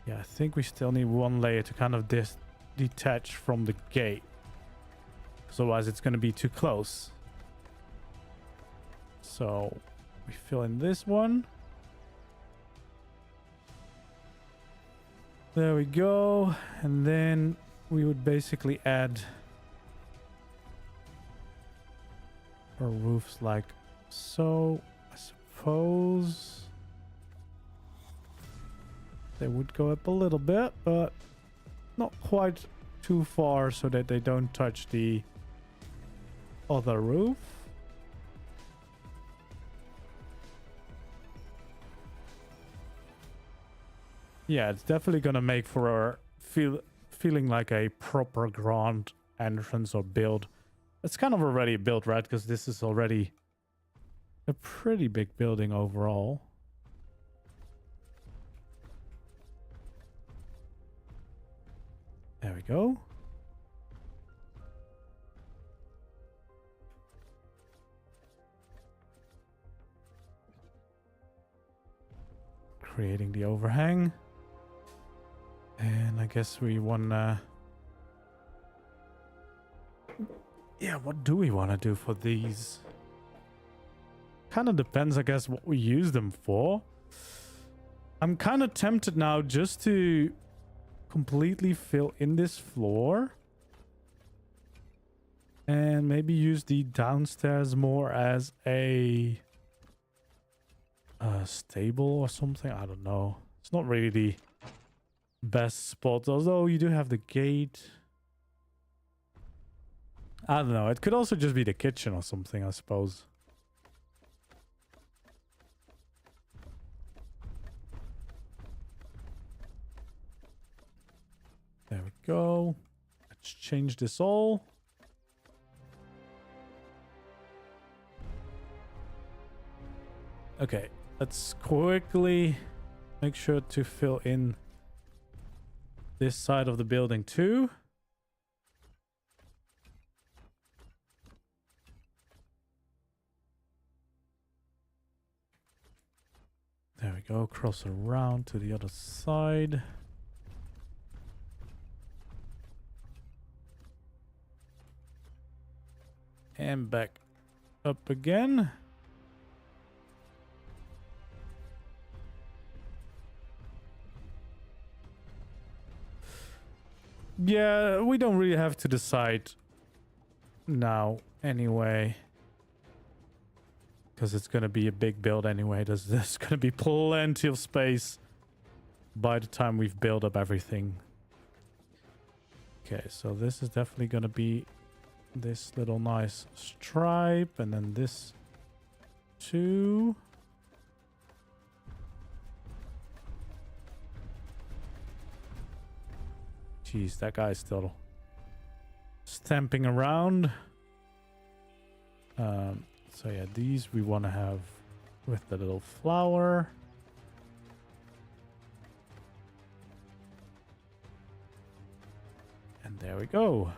yeah, I think we still need one layer to kind of detach from the gate. Because otherwise it's gonna be too close. So, we fill in this one. There we go. And then we would basically add our roofs like so. I suppose they would go up a little bit, but not quite too far so that they don't touch the other roof. Yeah, it's definitely gonna make for a feeling like a proper grand entrance or build. It's kind of already built, right? Because this is already a pretty big building overall. There we go. Creating the overhang. And I guess we wanna... Yeah, what do we want to do for these? Kind of depends, I guess, what we use them for. I'm kind of tempted now just to completely fill in this floor. And maybe use the downstairs more as a stable or something. I don't know. It's not really the best spot, although you do have the gate. I don't know. It could also just be the kitchen or something, I suppose. There we go. Let's change this all. Okay, let's quickly make sure to fill in this side of the building too. go, cross around to the other side. And back up again. Yeah, we don't really have to decide now anyway. Because it's going to be a big build anyway. There's going to be plenty of space by the time we've built up everything. Okay, so this is definitely going to be this little nice stripe. And then this too. Jeez, that guy's still stamping around. So yeah, these we want to have with the little flower. And there we go.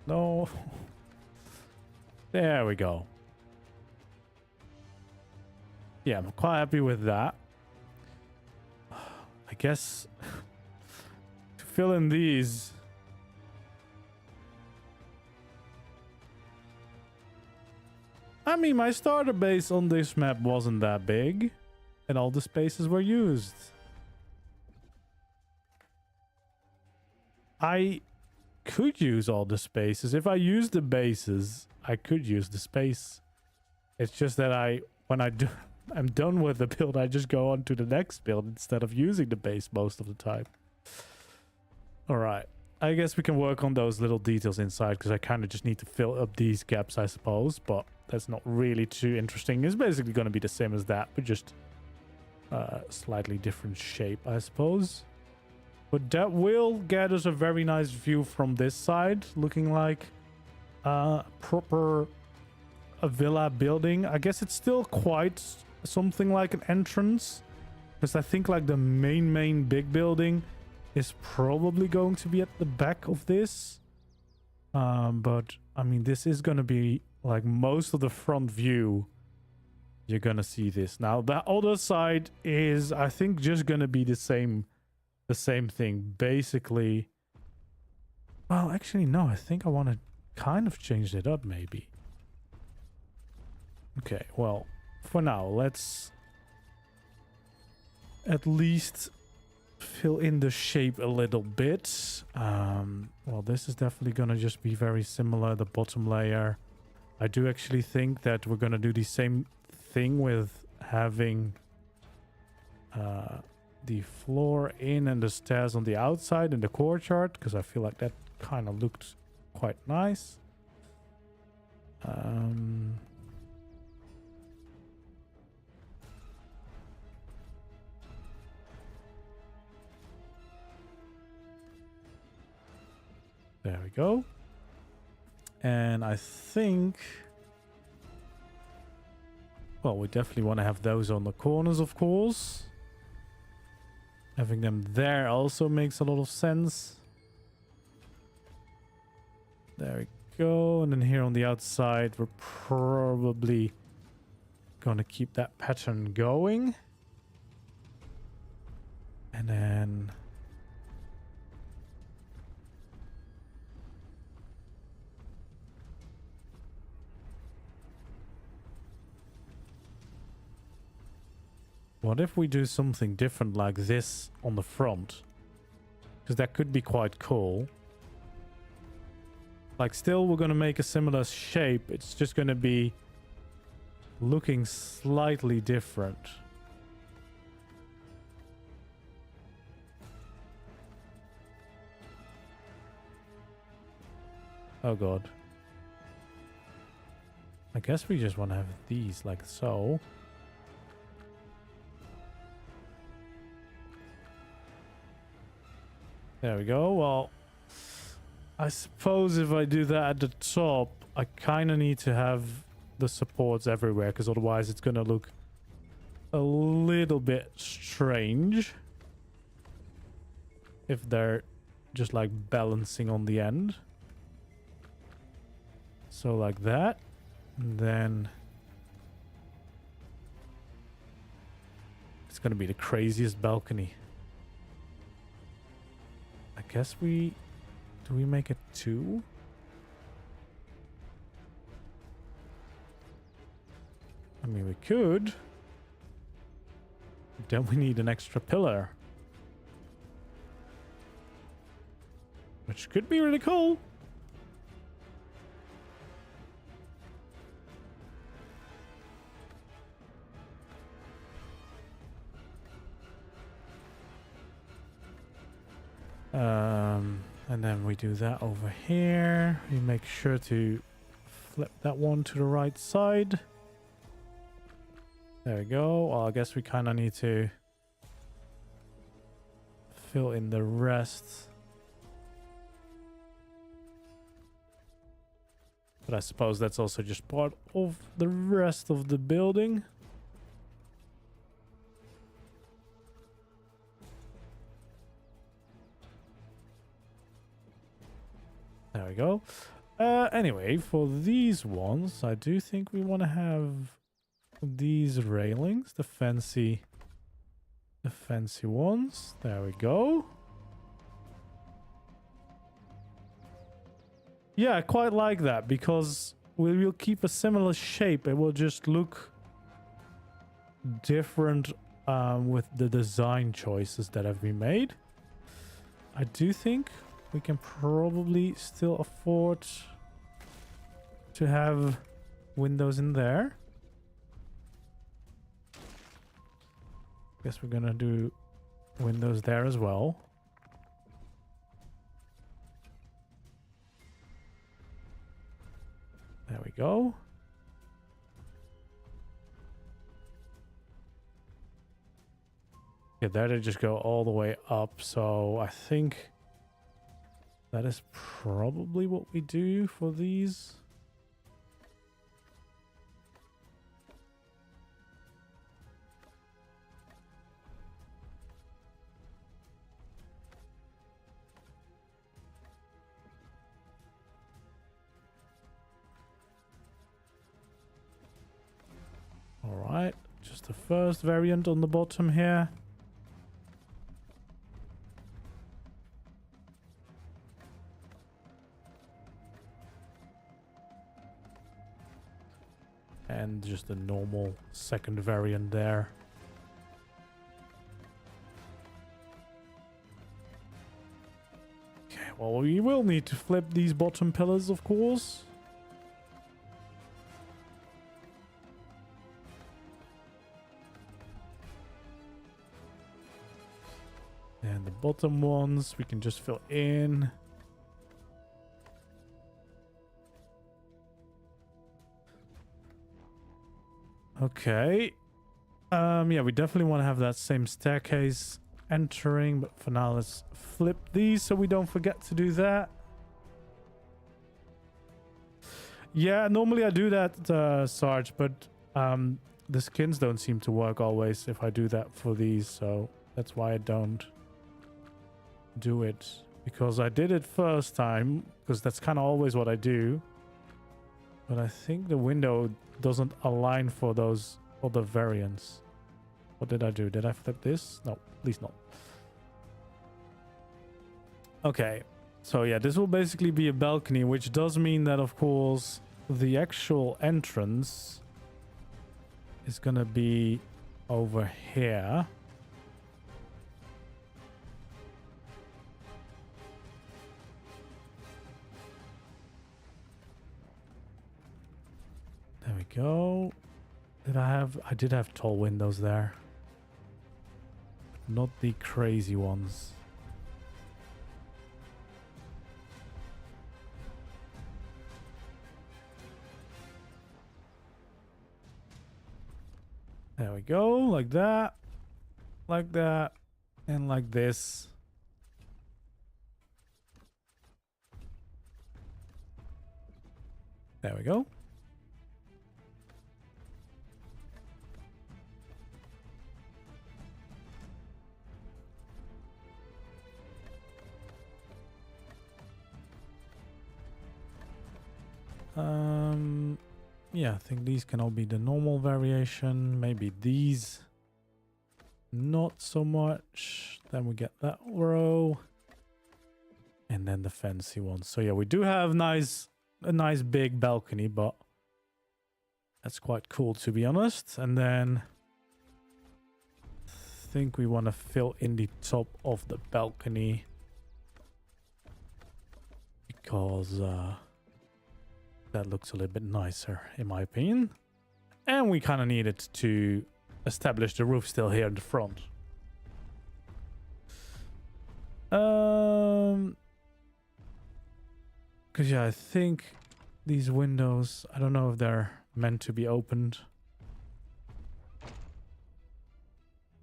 No. There we go. Yeah, I'm quite happy with that. I guess to fill in these. I mean, my starter base on this map wasn't that big, and all the spaces were used. I could use all the spaces. If I use the bases, I could use the space. It's just that when I'm done with the build, I just go on to the next build instead of using the base most of the time. All right. I guess we can work on those little details inside because I kind of just need to fill up these gaps, I suppose, but that's not really too interesting. It's basically going to be the same as that, but just slightly different shape, I suppose. But that will get us a very nice view from this side, looking like proper a villa building. I guess it's still quite something like an entrance, because I think like the main big building is probably going to be at the back of this. But I mean, this is going to be like most of the front view. You're going to see this. Now, the other side is, I think, just going to be the same thing. Basically, well, actually, no, I think I want to kind of change it up, maybe. Okay, well, for now, let's at least fill in the shape a little bit. Well, this is definitely going to just be very similar, the bottom layer. I do actually think that we're going to do the same thing with having the floor in and the stairs on the outside in the courtyard, because I feel like that kind of looked quite nice. There we go. And I think, well, we definitely want to have those on the corners, of course. Having them there also makes a lot of sense. There we go. And then here on the outside, we're probably going to keep that pattern going. And then what if we do something different like this on the front? Because that could be quite cool. Like, still, we're going to make a similar shape. It's just going to be looking slightly different. Oh, God. I guess we just want to have these like so. There we go. Well, I suppose if I do that at the top, I kind of need to have the supports everywhere, because otherwise it's going to look a little bit strange if they're just like balancing on the end. So like that. And then it's It's gonna be the craziest balcony. I guess do we make it 2? I mean, we could. Then we need an extra pillar. Which could be really cool. And then we do that over here. We make sure to flip that one to the right side. There we go. Well, I guess we kind of need to fill in the rest. But I suppose that's also just part of the rest of the building. There we go. Anyway, for these ones, I do think we want to have these railings, the fancy ones. There we go. Yeah, I quite like that because we will keep a similar shape. It will just look different with the design choices that have been made. I do think we can probably still afford to have windows in there. Guess we're gonna do windows there as well. There we go. Yeah, there they just go all the way up. So I think that is probably what we do for these. All right, just the first variant on the bottom here. And just the normal second variant there. Okay, well, we will need to flip these bottom pillars, of course. And the bottom ones we can just fill in. Okay. Yeah, we definitely want to have that same staircase entering, but for now let's flip these so we don't forget to do that. Yeah, normally I do that, Sarge, but the skins don't seem to work always if I do that for these, so that's why I don't do it. Because I did it first time, because that's kind of always what I do. But I think the window doesn't align for those other variants. What did I do? Did I flip this? No, please not. Okay, so yeah, this will basically be a balcony, which does mean that, of course, the actual entrance is gonna be over here. There we go. I did have tall windows there. But not the crazy ones. There we go, like that, and like this. There we go. Yeah, I think these can all be the normal variation. Maybe these not so much. Then we get that row. And then the fancy one. So yeah, we do have a nice big balcony, but that's quite cool to be honest. And then I think we want to fill in the top of the balcony because that looks a little bit nicer in my opinion. And we kind of need it to establish the roof still here in the front. Because yeah, I think these windows, I don't know if they're meant to be opened.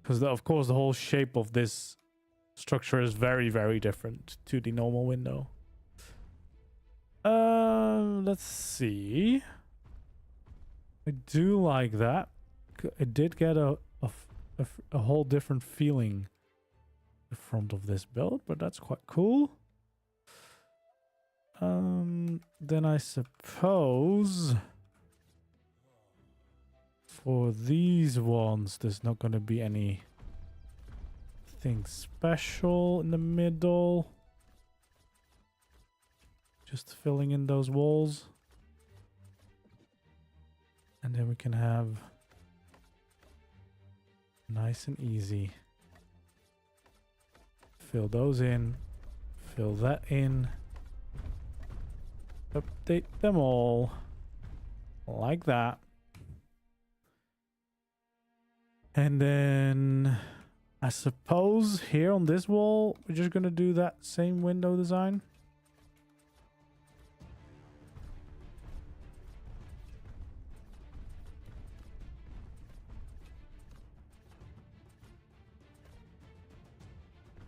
Because of course the whole shape of this structure is very, very different to the normal window. Let's see. I do like that. It did get a whole different feeling the front of this build, but that's quite cool. Then I suppose for these ones there's not going to be anything special in the middle. Just filling in those walls. And then we can have nice and easy. Fill those in. Fill that in. Update them all. Like that. And then I suppose here on this wall, we're just going to do that same window design.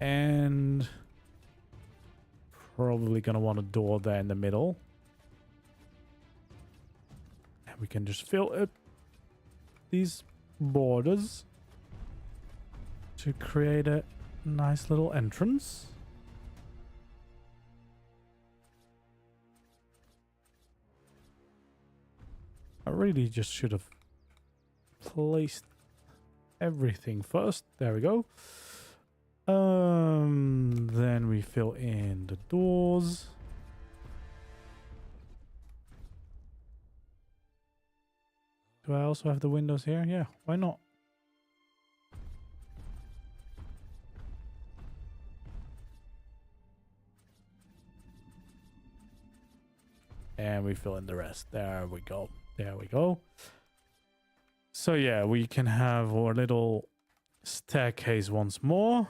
And probably gonna want a door there in the middle. And we can just fill up these borders to create a nice little entrance. I really just should have placed everything first. There we go. Then we fill in the doors. Do I also have the windows here? Yeah, why not? And we fill in the rest. There we go. There we go. So yeah, we can have our little staircase once more.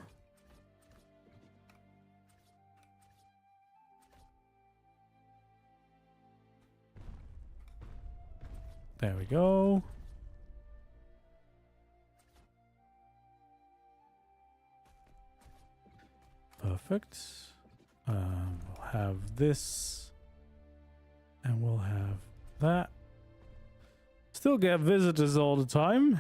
There we go. Perfect. We'll have this. And we'll have that. Still get visitors all the time.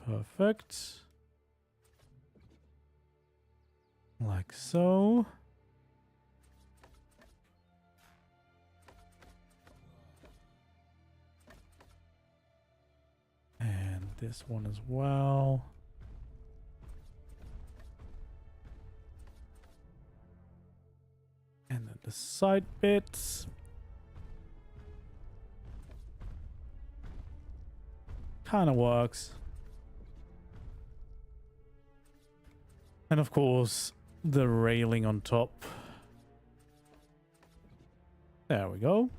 Perfect. Like so. And this one as well. And then the side bits. Kind of works. And of course, the railing on top. There we go.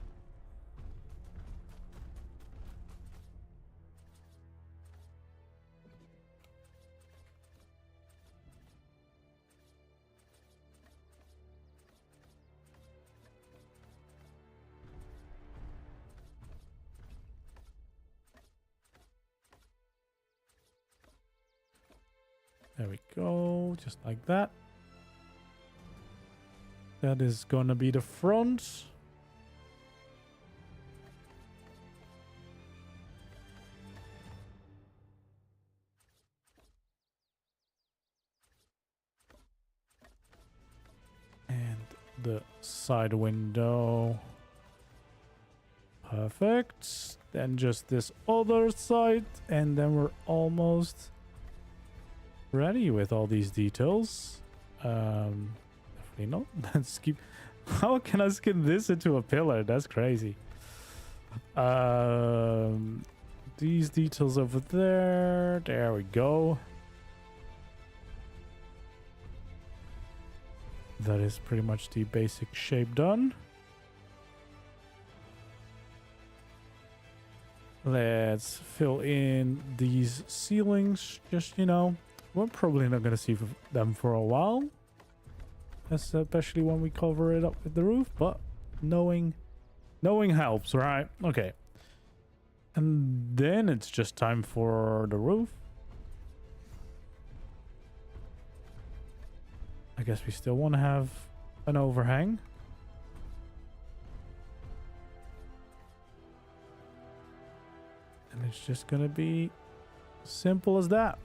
There we go, just like that. That is gonna be the front. And the side window. Perfect. Then just this other side, and then we're almost ready with all these details. Definitely not. Let's keep. How can I skin this into a pillar? That's crazy. These details over there. There we go. That is pretty much the basic shape done. Let's fill in these ceilings. Just, you know, we're probably not going to see them for a while. Especially when we cover it up with the roof. But knowing helps, right? Okay. And then it's just time for the roof. I guess we still want to have an overhang. And it's just going to be simple as that.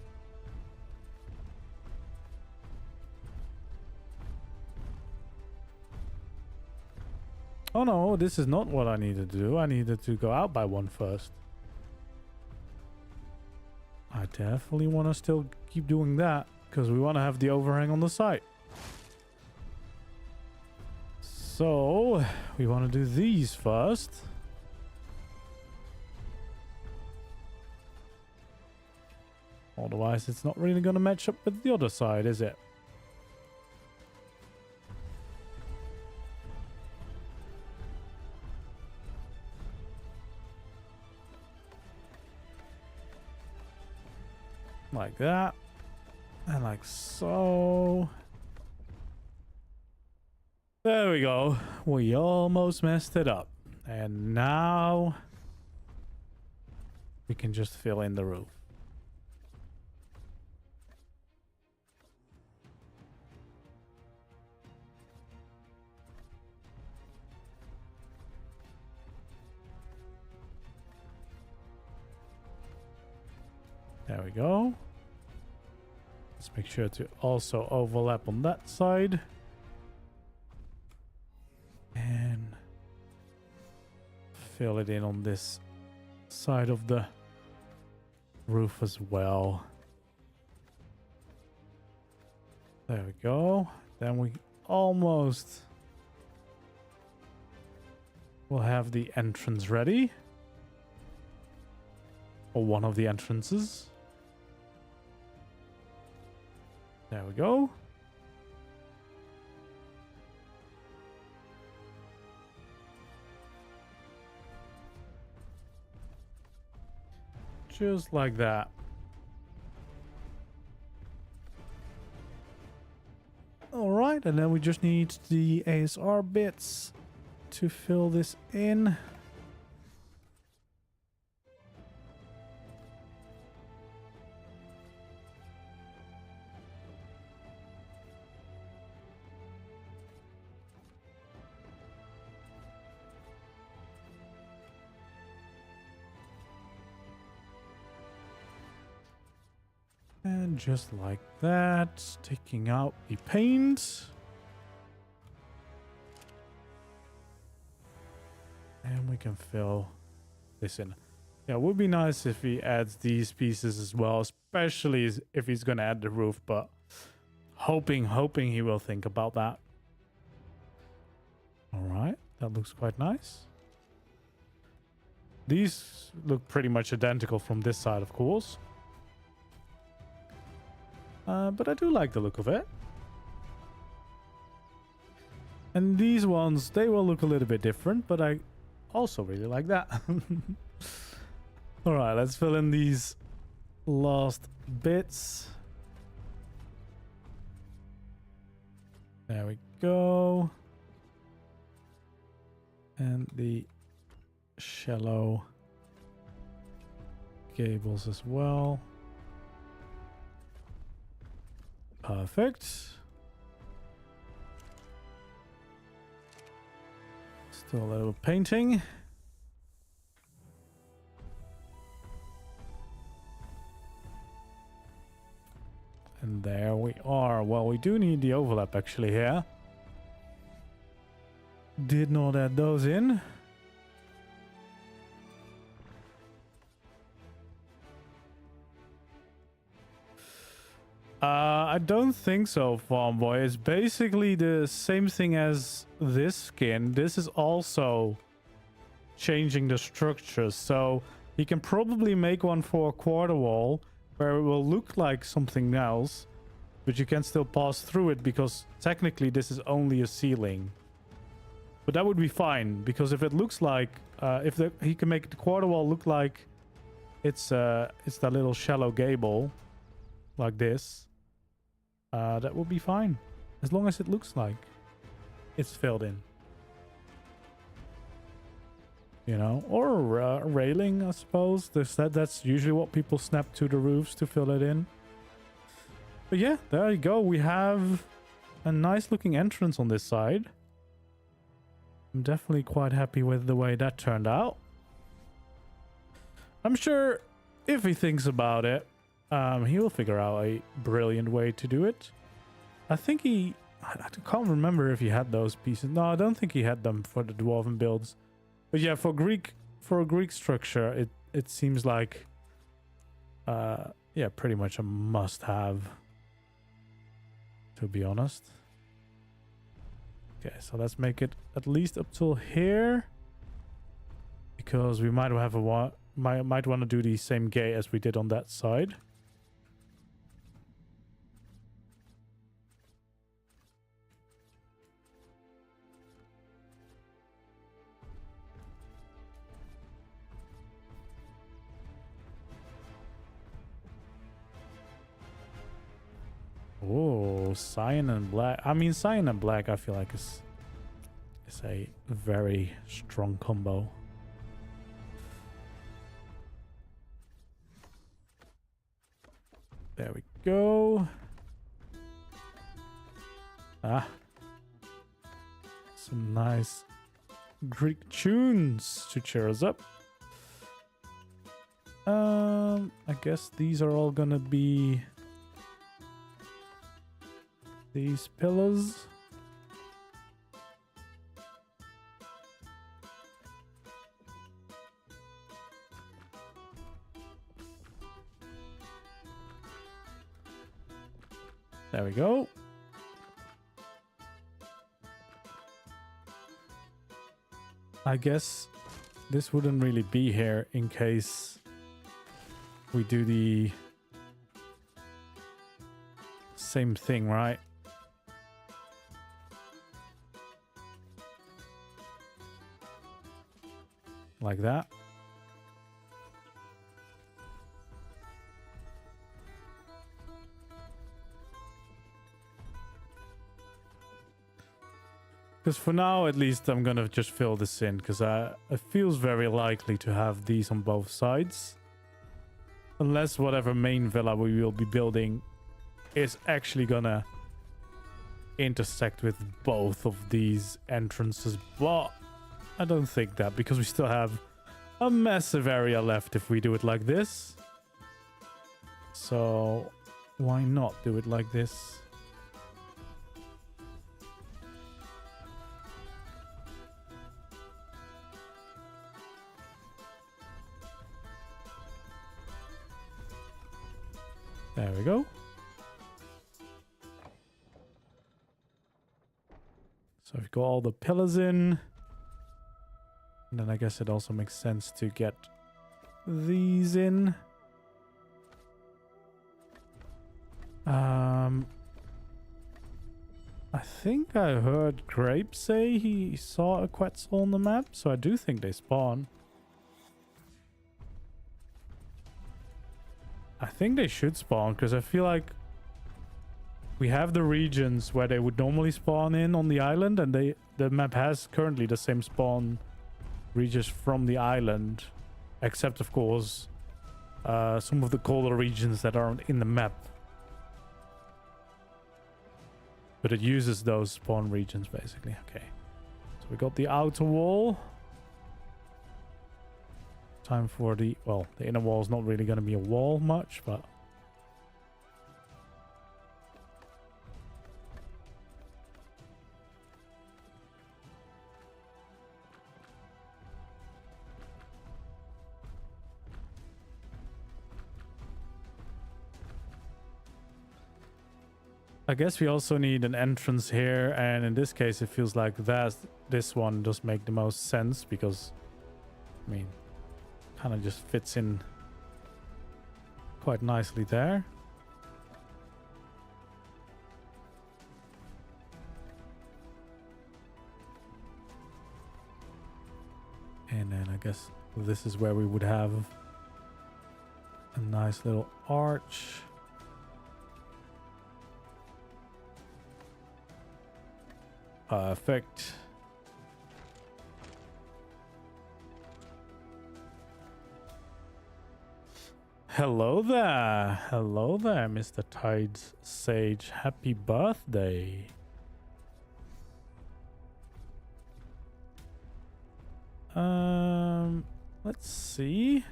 Oh no, this is not what I needed to do. I needed to go out by one first. I definitely want to still keep doing that because we want to have the overhang on the side. So we want to do these first. Otherwise, it's not really going to match up with the other side, is it? Like that. And like so. There we go. We almost messed it up. And now we can just fill in the roof. There we go. Let's make sure to also overlap on that side. And fill it in on this side of the roof as well. There we go. Then we almost will have the entrance ready. Or one of the entrances. There we go. Just like that. All right, and then we just need the ASR bits to fill this in. And just like that, taking out the paint. And we can fill this in. Yeah, it would be nice if he adds these pieces as well, especially if he's going to add the roof, but hoping he will think about that. All right, that looks quite nice. These look pretty much identical from this side, of course. But I do like the look of it. And these ones, they will look a little bit different, but I also really like that. All right, let's fill in these last bits. There we go. And the shallow gables as well. Perfect. Still a little painting. And there we are. Well, we do need the overlap actually here. Did not add those in. I don't think so, Farm Boy. It's basically the same thing as this skin. This is also changing the structure. So he can probably make one for a quarter wall where it will look like something else, but you can still pass through it because technically this is only a ceiling. But that would be fine, because if it looks like he can make the quarter wall look like it's that little shallow gable like this, that would be fine, as long as it looks like it's filled in, you know, or a railing, I suppose. That's usually what people snap to the roofs to fill it in. But yeah, there you go. We have a nice looking entrance on this side. I'm definitely quite happy with the way that turned out. I'm sure if he thinks about it, he will figure out a brilliant way to do it. I think I can't remember if he had those pieces. No, I don't think he had them for the dwarven builds. But yeah, for a Greek structure, it seems like yeah, pretty much a must-have, to be honest. Okay, so let's make it at least up till here, because we might want to do the same gate as we did on that side. Oh, cyan and black. I mean, cyan and black, I feel like is a very strong combo. There we go. Some nice Greek tunes to cheer us up. I guess these are all gonna be these pillars. There we go. I guess this wouldn't really be here in case we do the same thing, right? Like that. Because for now, at least, I'm gonna just fill this in, because it feels very likely to have these on both sides. Unless whatever main villa we will be building is actually gonna intersect with both of these entrances. But I don't think that, because we still have a massive area left if we do it like this. So why not do it like this? There we go. So we've got all the pillars in. And then I guess it also makes sense to get these in. I think I heard Grape say he saw a Quetzal on the map, so I do think they spawn. I think they should spawn, because I feel like we have the regions where they would normally spawn in on the island, and the map has currently the same spawn regions from the island, except of course some of the colder regions that aren't in the map. But it uses those spawn regions basically. Okay, so we got the outer wall. Time for the, well, the inner wall is not really going to be a wall much, but I guess we also need an entrance here, and in this case it feels like this one does make the most sense because, I mean, kind of just fits in quite nicely there. And then I guess this is where we would have a nice little arch. Perfect. Hello there. Hello there, Mr. Tides Sage. Happy birthday. Let's see.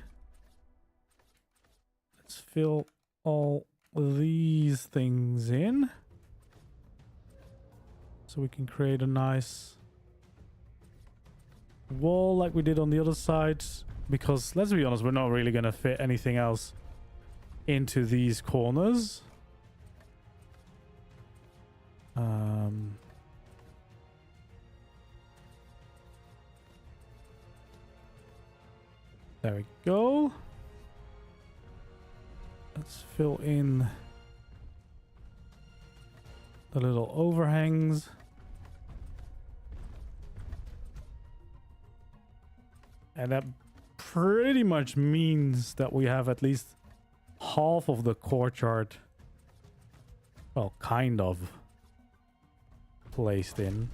Let's fill all these things in so we can create a nice wall like we did on the other side, because let's be honest, we're not really going to fit anything else into these corners. There we go. Let's fill in the little overhangs. And that pretty much means that we have at least half of the courtyard, well, kind of placed in.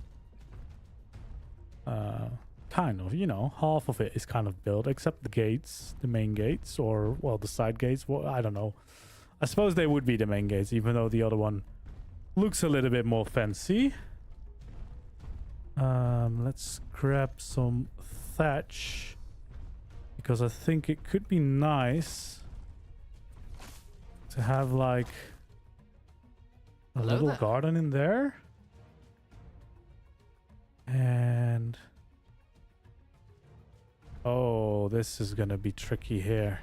Kind of, you know, half of it is kind of built, except the gates, the main gates, or, well, the side gates. Well, I don't know. I suppose they would be the main gates, even though the other one looks a little bit more fancy. Let's grab some thatch, because I think it could be nice to have like a little garden in there. And oh, this is gonna be tricky here.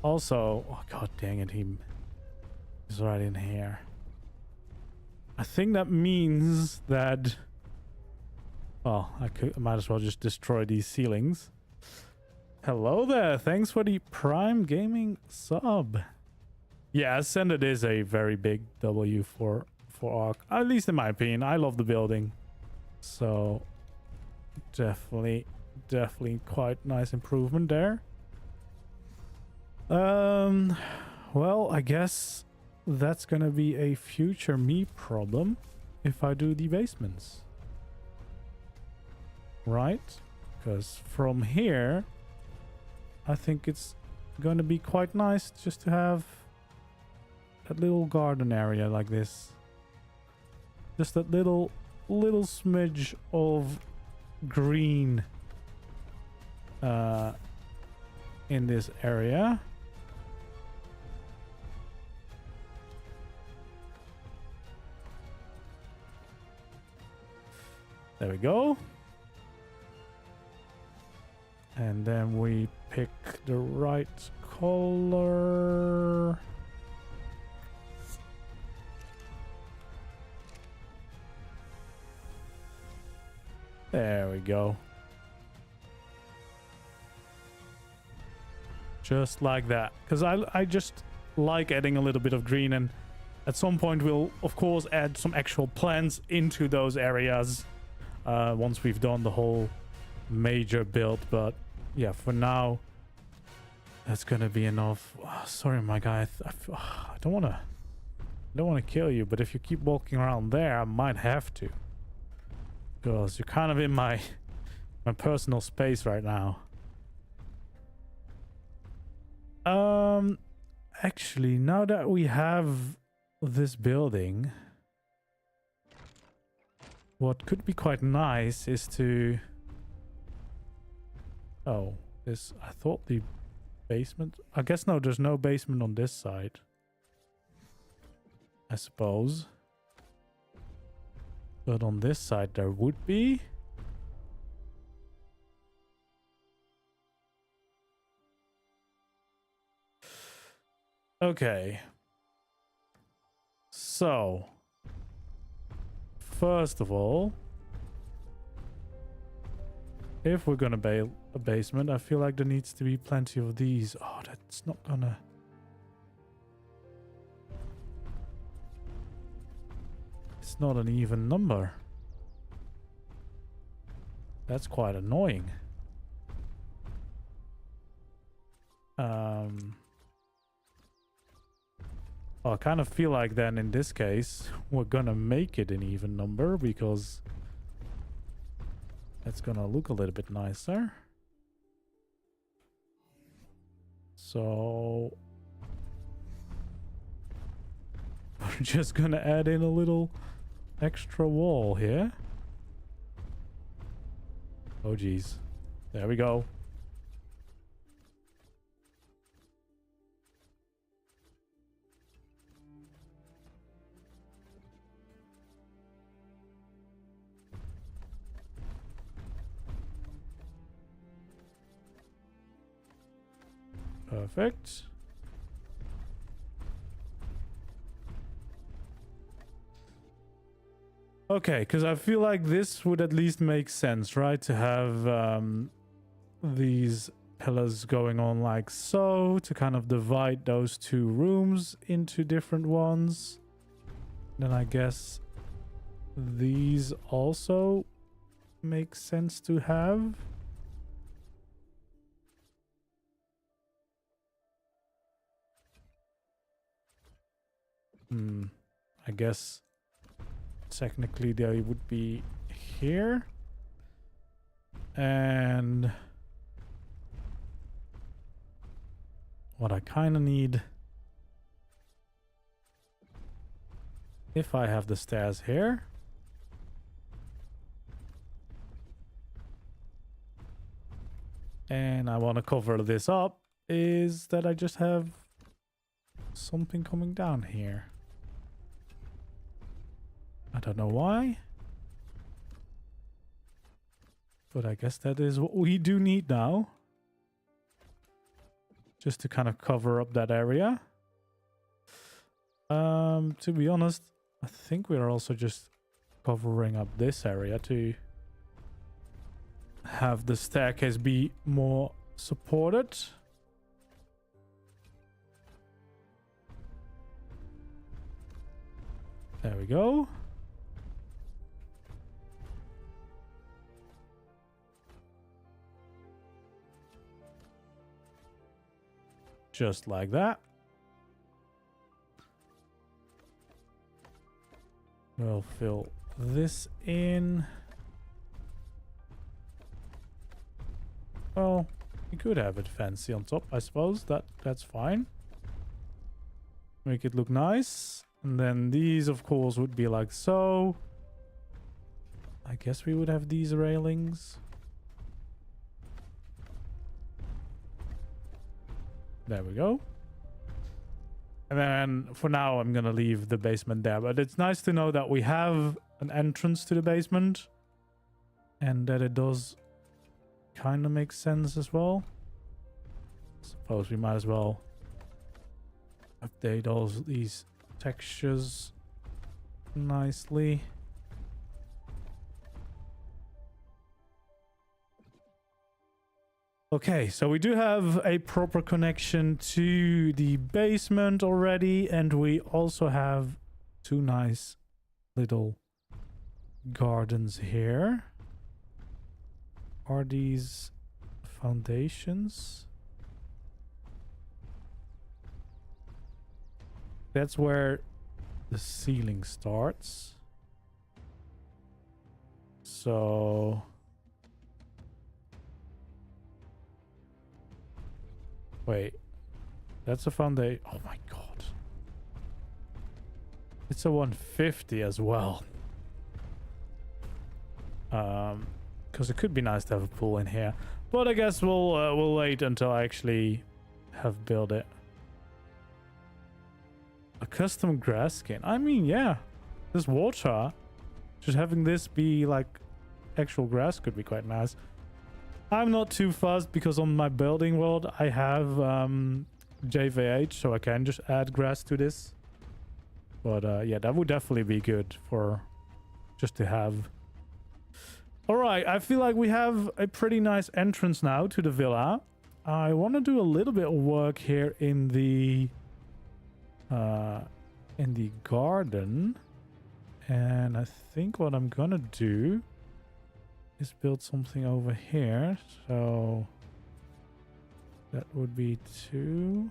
Also, oh god dang it, he's right in here. I think that means that, well, I might as well just destroy these ceilings. Hello there, thanks for the Prime Gaming sub. Yeah, Ascended is a very big W for ARK, at least in my opinion. I love the building, so definitely quite nice improvement there. Well, I guess that's gonna be a future me problem if I do the basements, right? Because from here I think it's gonna be quite nice just to have that little garden area like this, just that little smidge of green in this area. There we go. And then we pick the right color. There we go. Just like that. Because I just like adding a little bit of green, and at some point we'll of course add some actual plants into those areas once we've done the whole major build. But yeah, for now that's gonna be enough. Oh, sorry my guy, I don't want to kill you, but if you keep walking around there I might have to, because you're kind of in my personal space right now. Actually, now that we have this building, what could be quite nice is to... Oh, this... I thought the basement... I guess no, there's no basement on this side, I suppose. But on this side there would be. Okay. So, first of all, if we're gonna build a basement, I feel like there needs to be plenty of these. Oh, that's not gonna... It's not an even number. That's quite annoying. Well, I kind of feel like then in this case, we're gonna make it an even number because that's gonna look a little bit nicer. So we're just gonna add in a little extra wall here. Oh geez, there we go. Perfect. Okay, because I feel like this would at least make sense, right? To have these pillars going on like so, to kind of divide those two rooms into different ones. Then I guess these also make sense to have. I guess technically they would be here. And what I kind of need, if I have the stairs here, and I want to cover this up, is that I just have something coming down here. I don't know why, but I guess that is what we do need now, just to kind of cover up that area. To be honest, I think we're also just covering up this area to have the staircase be more supported. There we go. Just like that. We'll fill this in. Well, you could have it fancy on top, I suppose. That's fine. Make it look nice. And then these, of course, would be like so. I guess we would have these railings. There we go. And then for now, I'm going to leave the basement there. But it's nice to know that we have an entrance to the basement. And that it does kind of make sense as well. Suppose we might as well update all these textures nicely. Okay, so we do have a proper connection to the basement already, and we also have two nice little gardens here. Are these foundations? That's where the ceiling starts. So wait, that's a foundation. Oh my god. It's a 150 as well. Because it could be nice to have a pool in here. But I guess we'll wait until I actually have built it. A custom grass skin. I mean, yeah. This water. Just having this be like actual grass could be quite nice. I'm not too fussed because on my building world I have JVH, so I can just add grass to this. But yeah, that would definitely be good for just to have. All right, I feel like we have a pretty nice entrance now to the villa. I want to do a little bit of work here in the garden. And I think what I'm gonna do is build something over here. So that would be 2.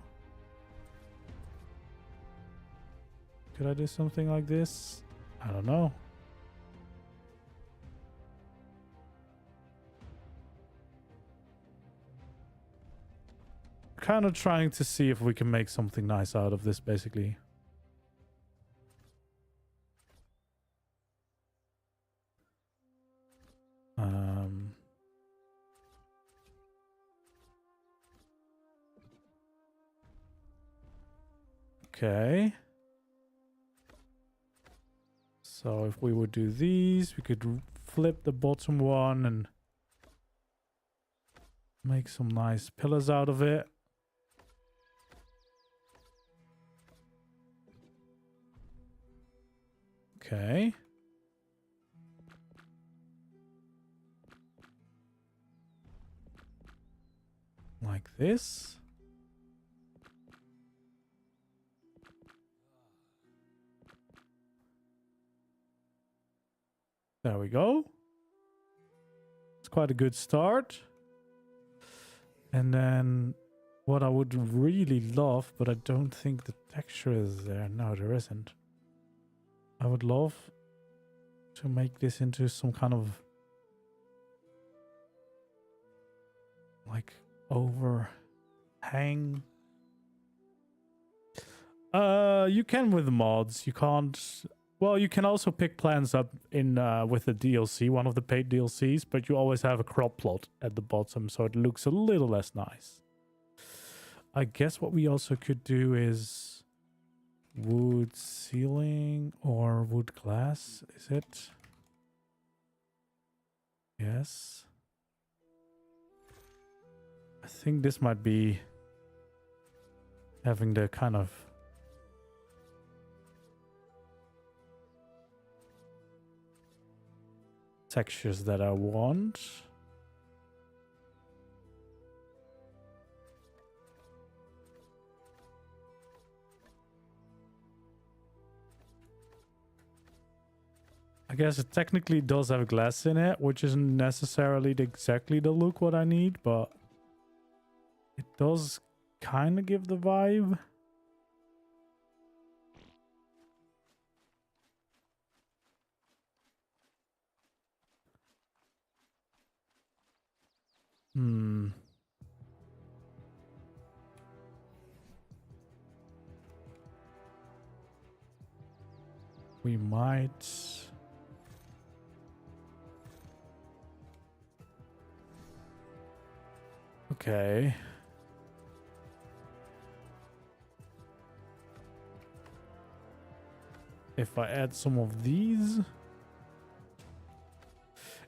Could I do something like this? I don't know. Kind of trying to see if we can make something nice out of this, basically. Okay. So if we would do these, we could flip the bottom one and make some nice pillars out of it. Okay. Like this. There we go. It's quite a good start. And then what I would really love, but I don't think the texture is there. No, there isn't. I would love to make this into some kind of like overhang. You can with mods. You can't. Well, you can also pick plans up in with the DLC, one of the paid DLCs, but you always have a crop plot at the bottom, so it looks a little less nice. I guess what we also could do is wood ceiling or wood glass, is it? Yes. I think this might be having the kind of textures that I want. I guess it technically does have glass in it, which isn't necessarily exactly the look what I need, but it does kind of give the vibe. We might. Okay. If I add some of these.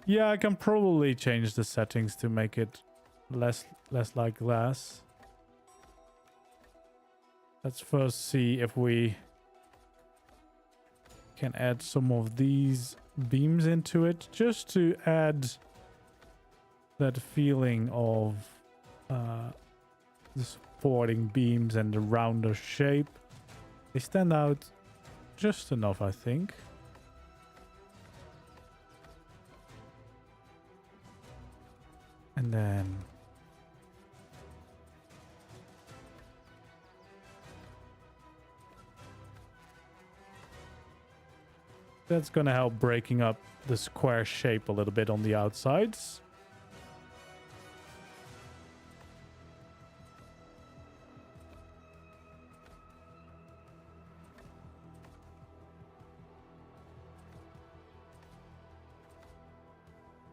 Yeah, I can probably change the settings to make it less like glass. Let's first see if we can add some of these beams into it, just to add that feeling of the supporting beams and the rounder shape. They stand out just enough, I think. And then that's gonna help breaking up the square shape a little bit on the outsides.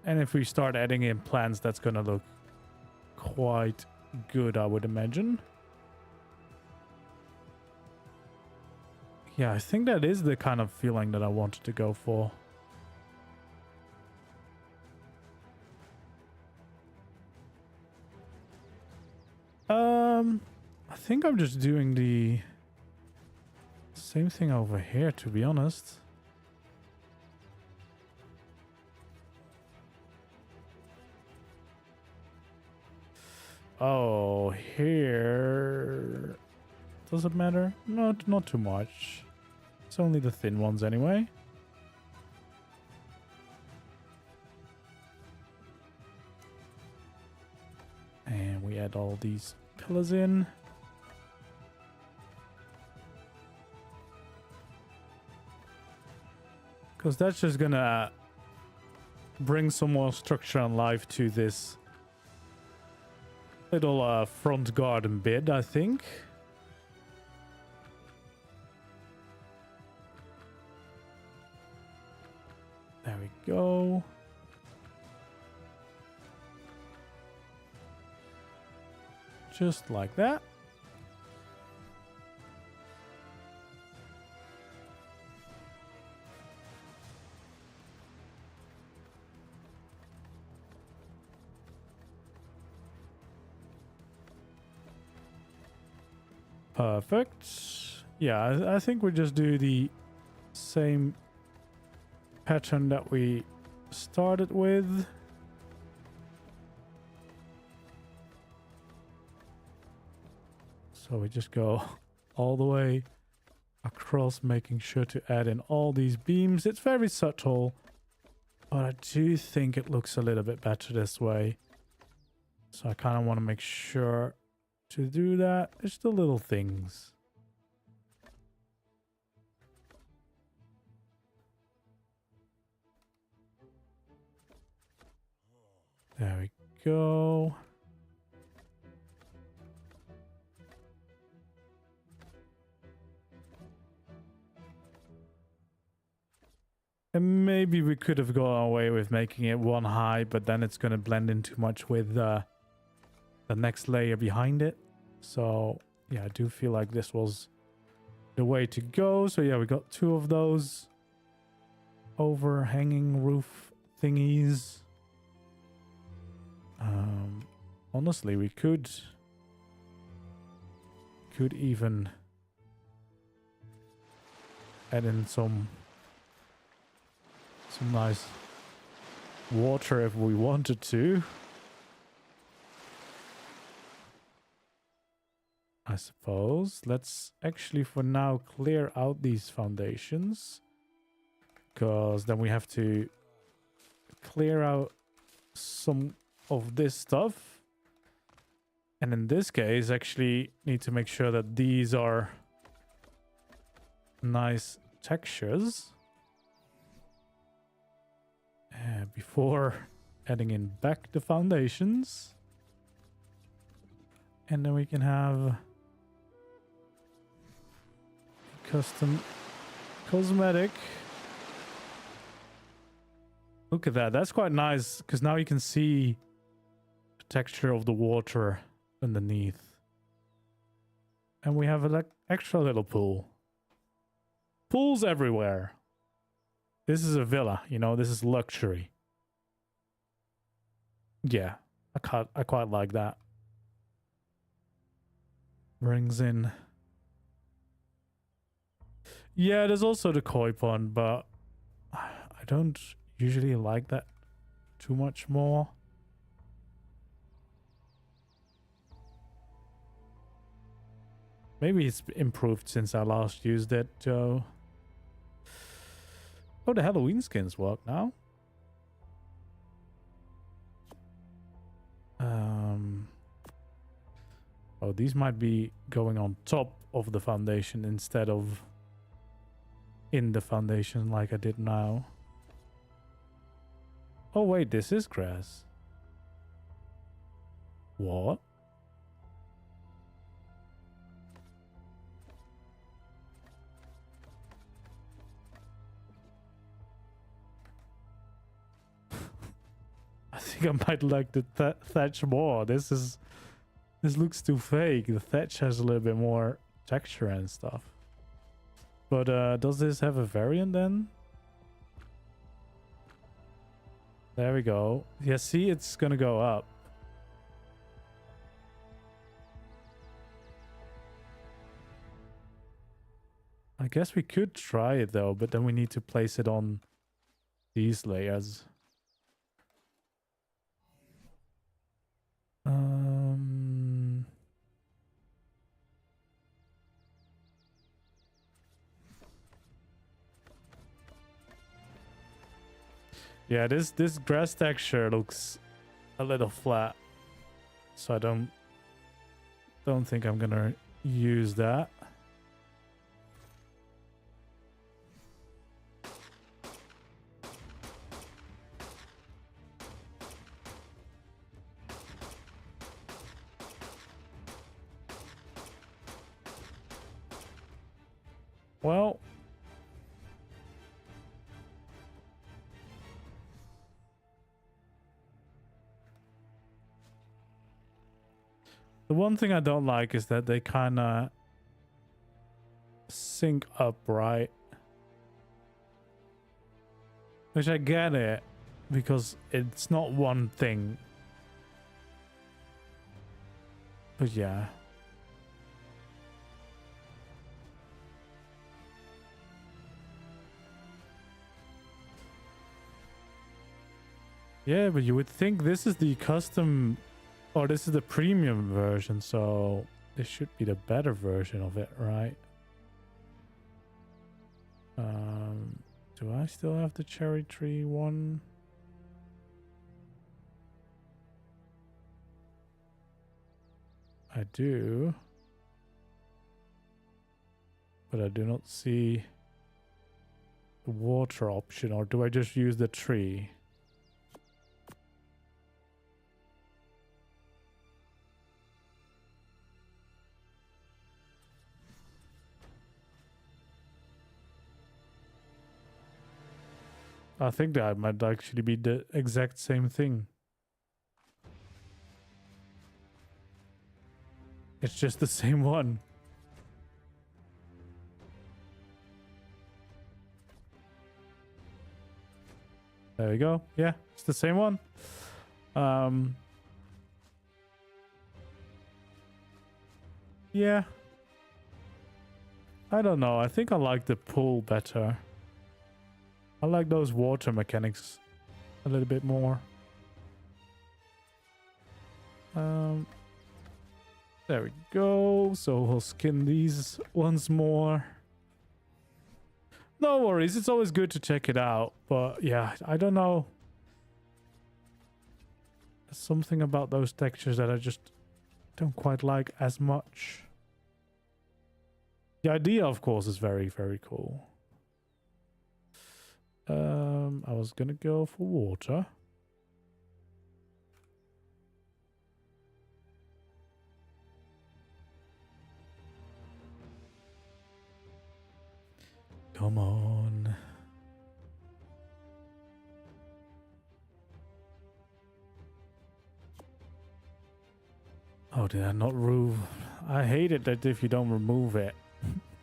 And if we start adding in plants, that's gonna look quite good, I would imagine. Yeah, I think that is the kind of feeling that I wanted to go for. I think I'm just doing the Same thing over here, to be honest. Oh, here... Does it matter? No, not too much. It's only the thin ones anyway. And we add all these pillars in. Because that's just gonna bring some more structure and life to this little front garden bit, I think. There we go. Just like that. Perfect. Yeah, I think we just do the same pattern that we started with. So we just go all the way across, making sure to add in all these beams. It's very subtle, but I do think it looks a little bit better this way. So I kind of want to make sure to do that. It's the little things. There we go. And maybe we could have gone away with making it one high, but then it's going to blend in too much with the next layer behind it. So yeah, I do feel like this was the way to go. So yeah, we got two of those overhanging roof thingies. Honestly, we could even add in some nice water if we wanted to. I suppose. Let's actually for now clear out these foundations, because then we have to clear out some of this stuff. And in this case, actually need to make sure that these are nice textures before adding in back the foundations. And then we can have custom cosmetic. Look at that. That's quite nice, because now you can see the texture of the water underneath. And we have an extra little pool. Pools everywhere. This is a villa, you know, this is luxury. Yeah, I quite like that. Brings in... Yeah, there's also the koi pond, but I don't usually like that too much more. Maybe it's improved since I last used it, Joe. Oh, the Halloween skins work now. Oh, these might be going on top of the foundation instead of in the foundation like I did now. Oh wait, this is grass. What? I think I might like the thatch more. This looks too fake. The thatch has a little bit more texture and stuff. But does this have a variant then? There we go. Yeah, see, it's gonna go up. I guess we could try it though, but then we need to place it on these layers. Yeah, this grass texture looks a little flat, so I don't think I'm gonna use that. Well, the one thing I don't like is that they kind of sync up, right? Which I get it, because it's not one thing. But yeah. Yeah, but you would think this is the custom, or this is the premium version, so this should be the better version of it, right? Do I still have the cherry tree one? I do. But I do not see the water option, or do I just use the tree? I think that might actually be the exact same thing. It's just the same one. There we go. Yeah, it's the same one. Yeah. I don't know. I think I like the pool better. I like those water mechanics a little bit more. There we go. So we'll skin these once more. No worries. It's always good to check it out. But yeah, I don't know. There's something about those textures that I just don't quite like as much. The idea, of course, is very, very cool. I was gonna go for water. Come on. Oh, did I not remove? I hate it that if you don't remove it,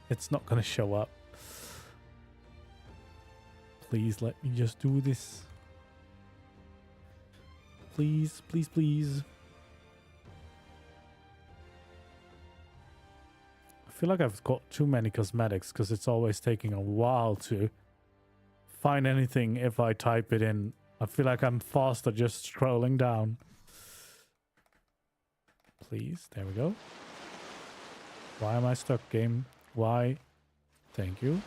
it's not gonna show up. Please let me just do this. Please, please, please. I feel like I've got too many cosmetics because it's always taking a while to find anything if I type it in. I feel like I'm faster just scrolling down. Please, there we go. Why am I stuck, game? Why? Thank you.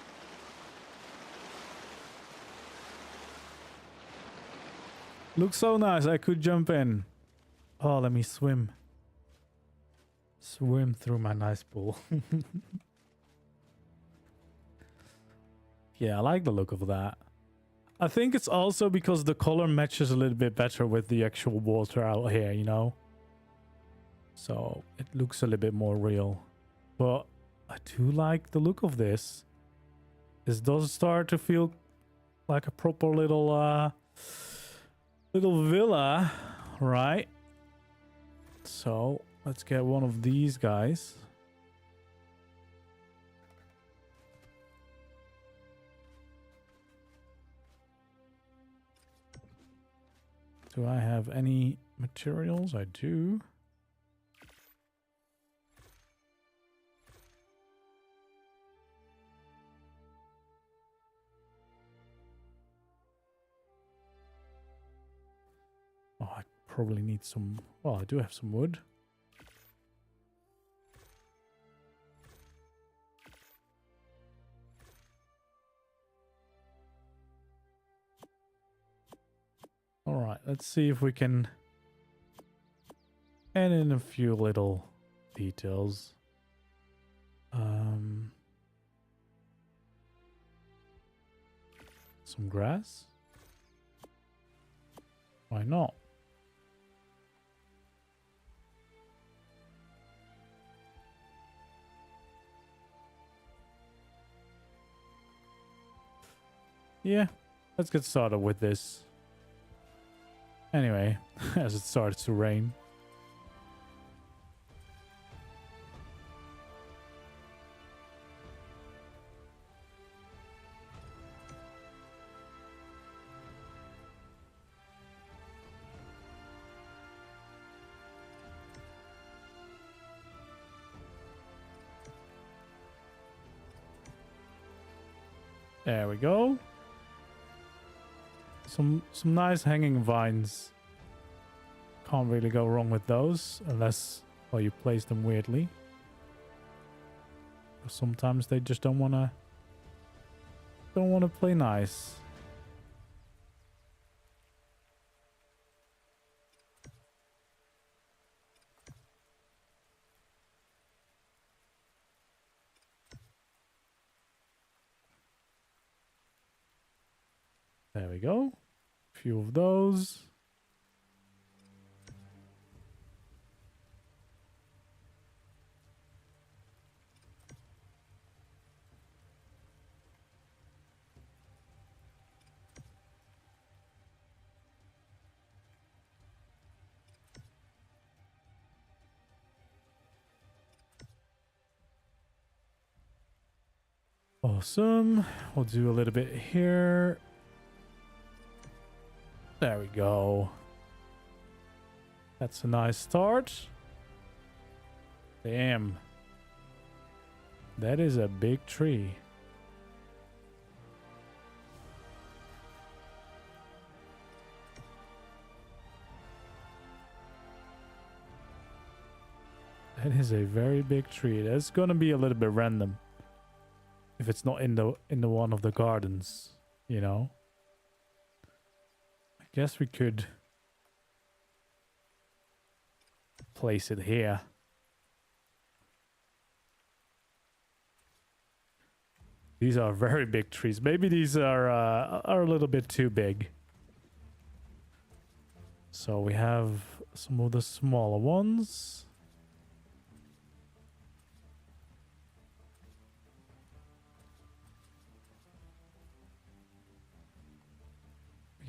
Looks so nice, I could jump in. Oh, let me swim. Swim through my nice pool. Yeah, I like the look of that. I think it's also because the color matches a little bit better with the actual water out here, you know? So it looks a little bit more real. But I do like the look of this. This does start to feel like a proper little villa, right? So let's get one of these guys. Do I have any materials? I do. probably need some... Well, I do have some wood. Alright, let's see if we can add in a few little details. Some grass? Why not? Yeah, let's get started with this. Anyway, as it starts to rain. There we go. Some nice hanging vines. Can't really go wrong with those unless, well, you place them weirdly. Sometimes they just don't wanna play nice. There we go. A few of those. Awesome. We'll do a little bit here. There we go. That's a nice start. Damn. That is a big tree. That is a very big tree. That's gonna be a little bit random. If it's not in the one of the gardens, you know. I guess we could place it here. These are very big trees. Maybe these are a little bit too big. So we have some of the smaller ones.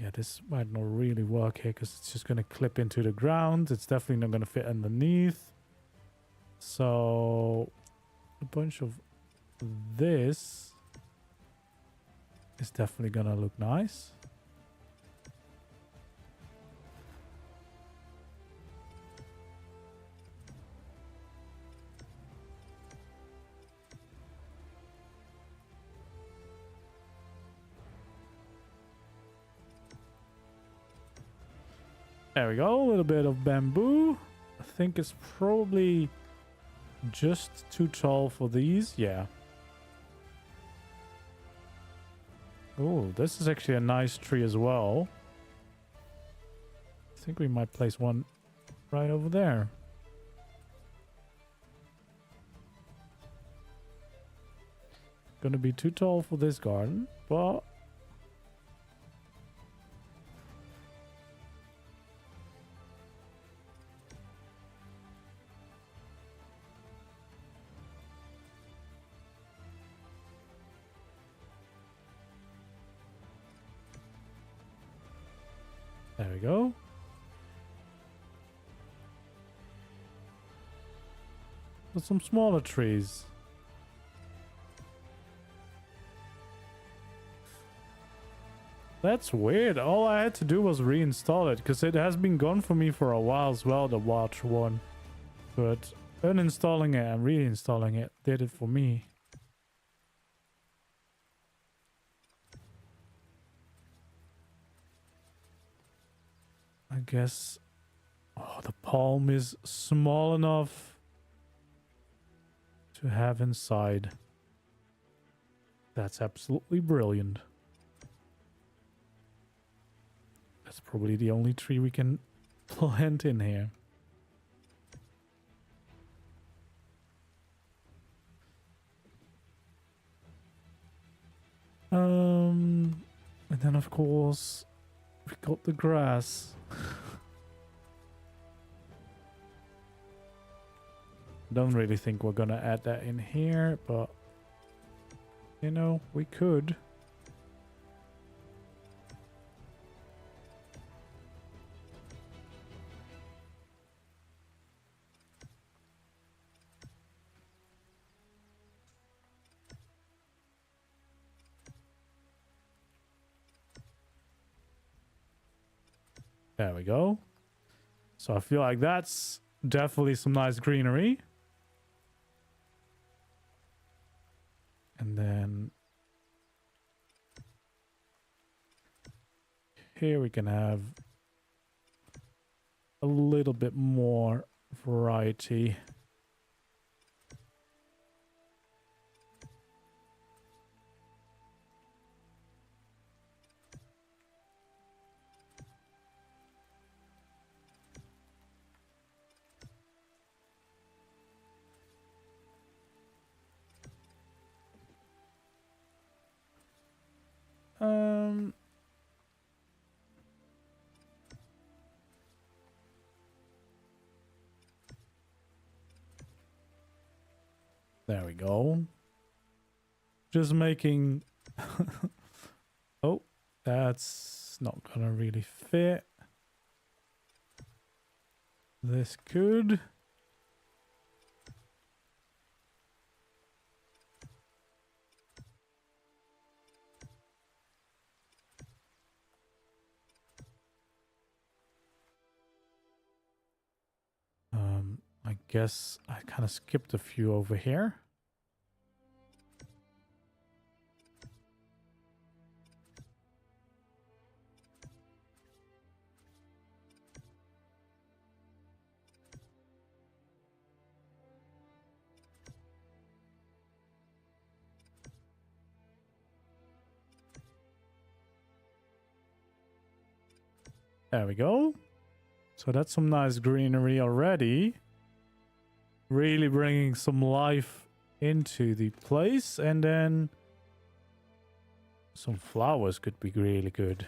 Yeah, this might not really work here because it's just going to clip into the ground. It's definitely not going to fit underneath. So a bunch of this is definitely going to look nice. There we go, a little bit of bamboo. I think it's probably just too tall for these. Yeah. Oh, this is actually a nice tree as well. I think we might place one right over there. Gonna be too tall for this garden, but there we go. With some smaller trees. That's weird. All I had to do was reinstall it because it has been gone for me for a while as well, the watch one. But uninstalling it and reinstalling it did it for me. I guess Oh, the palm is small enough to have inside. That's absolutely brilliant. That's probably the only tree we can plant in here. And then of course we got the grass. Don't really think we're gonna add that in here, but you know, we could. There we go. So I feel like that's definitely some nice greenery. And then here we can have a little bit more variety. There we go. Just making... Oh, that's not gonna really fit. This could. I guess I kind of skipped a few over here. There we go. So that's some nice greenery already. Really bringing some life into the place. And then some flowers could be really good.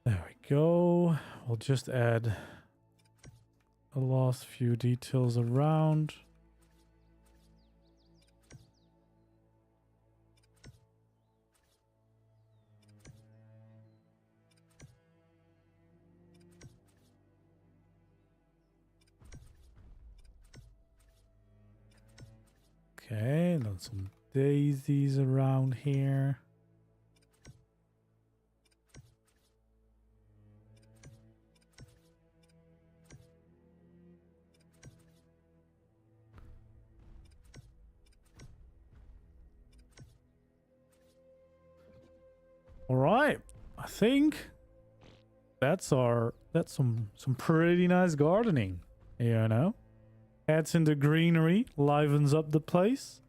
There we go. We'll just add the last few details around. Okay, and then some daisies around here. All right, I think that's some pretty nice gardening, you know. Adds in the greenery, livens up the place,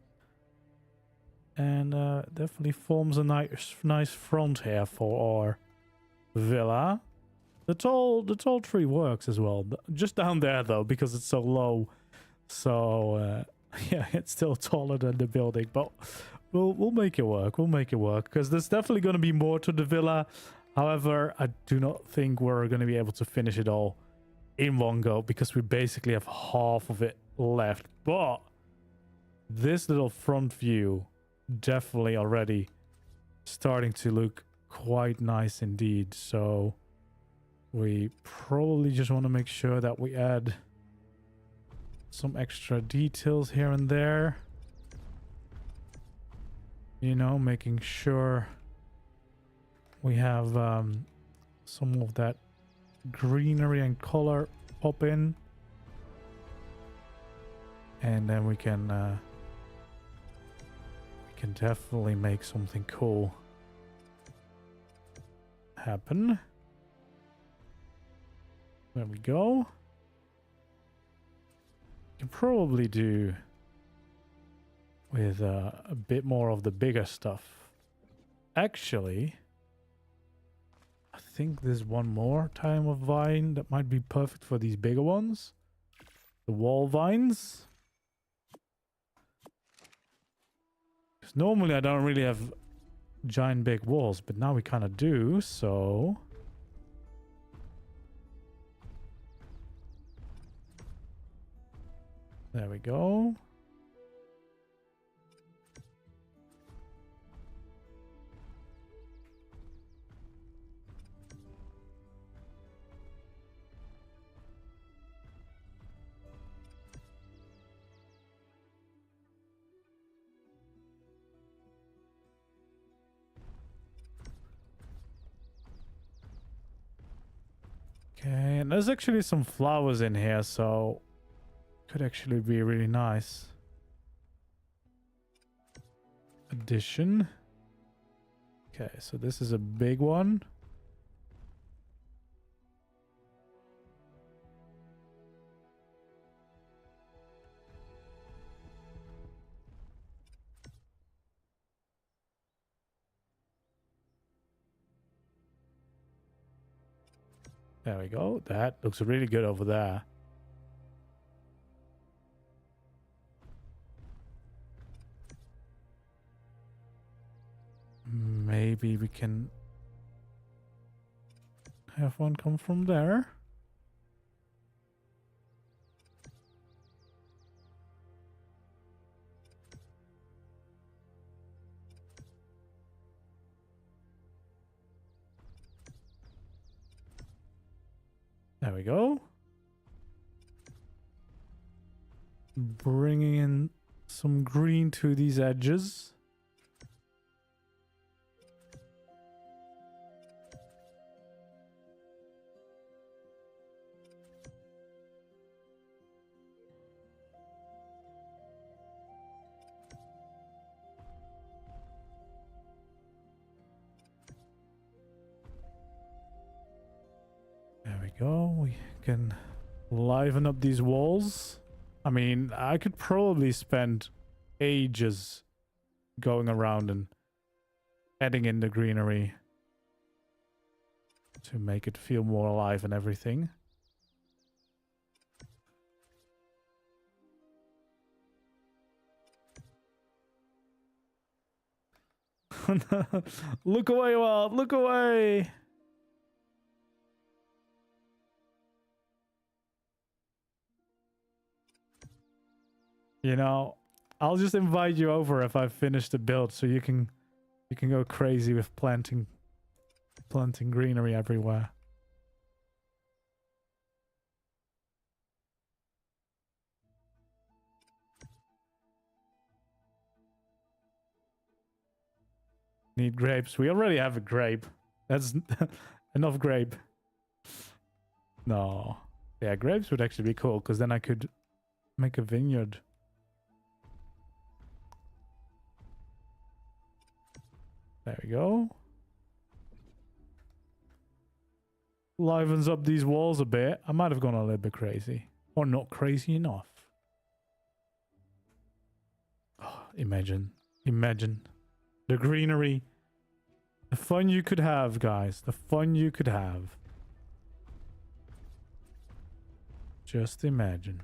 and definitely forms a nice front here for our villa. The tall tree works as well, just down there though because it's so low. So yeah, it's still taller than the building, but we'll make it work. We'll make it work because there's definitely going to be more to the villa. However, I do not think we're going to be able to finish it all in one go because we basically have half of it left. But this little front view definitely already starting to look quite nice indeed. So we probably just want to make sure that we add some extra details here and there. You know, making sure we have some of that greenery and color pop in. And then we can definitely make something cool happen. There we go. Can probably do with a bit more of the bigger stuff. Actually, I think there's one more type of vine that might be perfect for these bigger ones. The wall vines. Because normally I don't really have giant big walls, but now we kind of do, so... There we go. Okay, and there's actually some flowers in here, so could actually be really nice addition. Okay, so this is a big one. There we go. That looks really good over there. Maybe we can have one come from there. There we go. Bringing in some green to these edges. There we go. We can liven up these walls. I mean, I could probably spend ages going around and adding in the greenery to make it feel more alive and everything. Look away, Walt! Look away! You know, I'll just invite you over if I finish the build, so you can go crazy with planting greenery everywhere. Need grapes. We already have a grape. That's enough grape. No. Yeah, grapes would actually be cool, because then I could make a vineyard. There we go. Livens up these walls a bit. I might have gone a little bit crazy. Or not crazy enough. Oh, imagine. Imagine. The greenery. The fun you could have, guys. The fun you could have. Just imagine.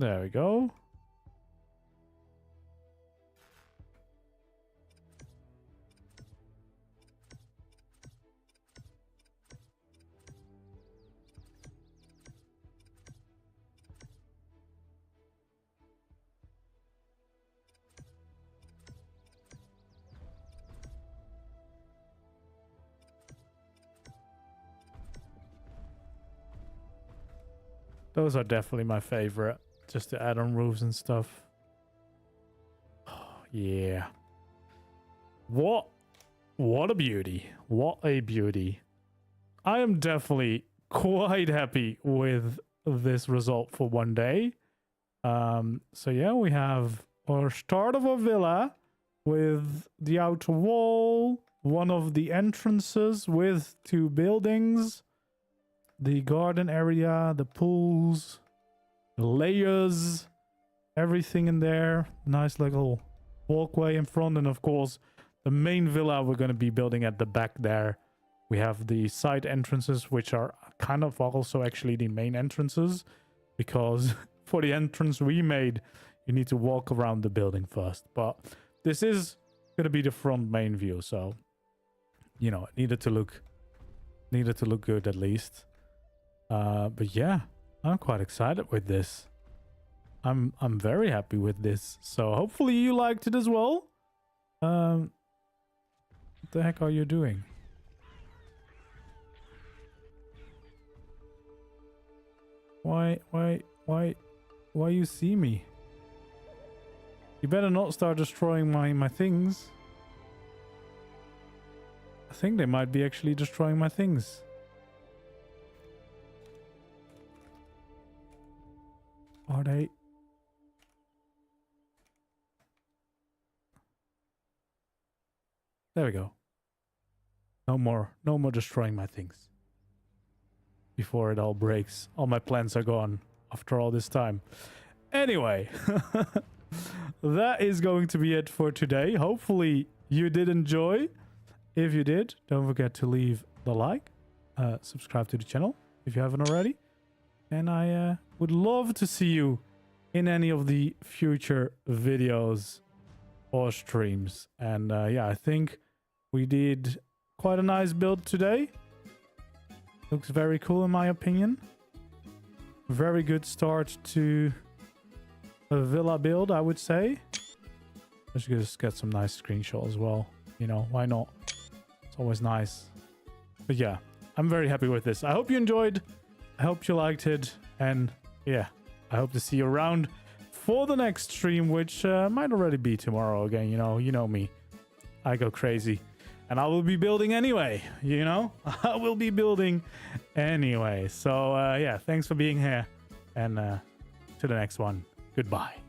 There we go. Those are definitely my favorite. Just to add on roofs and stuff. Oh, yeah. What a beauty. What a beauty. I am definitely quite happy with this result for one day. So yeah, we have our start of a villa with the outer wall, one of the entrances with 2 buildings, the garden area, the pools, the layers, everything in there. Nice little walkway in front, and of course the main villa we're going to be building at the back there. We have the side entrances, which are kind of also actually the main entrances, because for the entrance we made, you need to walk around the building first. But this is going to be the front main view, so you know, it needed to look good at least. But yeah, I'm quite excited with this. I'm very happy with this. So hopefully you liked it as well. What the heck are you doing? Why you see me? You better not start destroying my things. I think they might be actually destroying my things. Are they? There we go. No more destroying my things. Before it all breaks. All my plans are gone after all this time. Anyway, that is going to be it for today. Hopefully you did enjoy. If you did, don't forget to leave the like, subscribe to the channel if you haven't already. And I would love to see you in any of the future videos or streams. And yeah, I think we did quite a nice build today. Looks very cool in my opinion. Very good start to a villa build, I would say. Let's just get some nice screenshots as well. You know, why not? It's always nice. But yeah, I'm very happy with this. I hope you enjoyed. I hope you liked it. And yeah, I hope to see you around for the next stream, which might already be tomorrow again. You know me. I go crazy. And I will be building anyway, you know? I will be building anyway. So yeah, thanks for being here. And to the next one. Goodbye.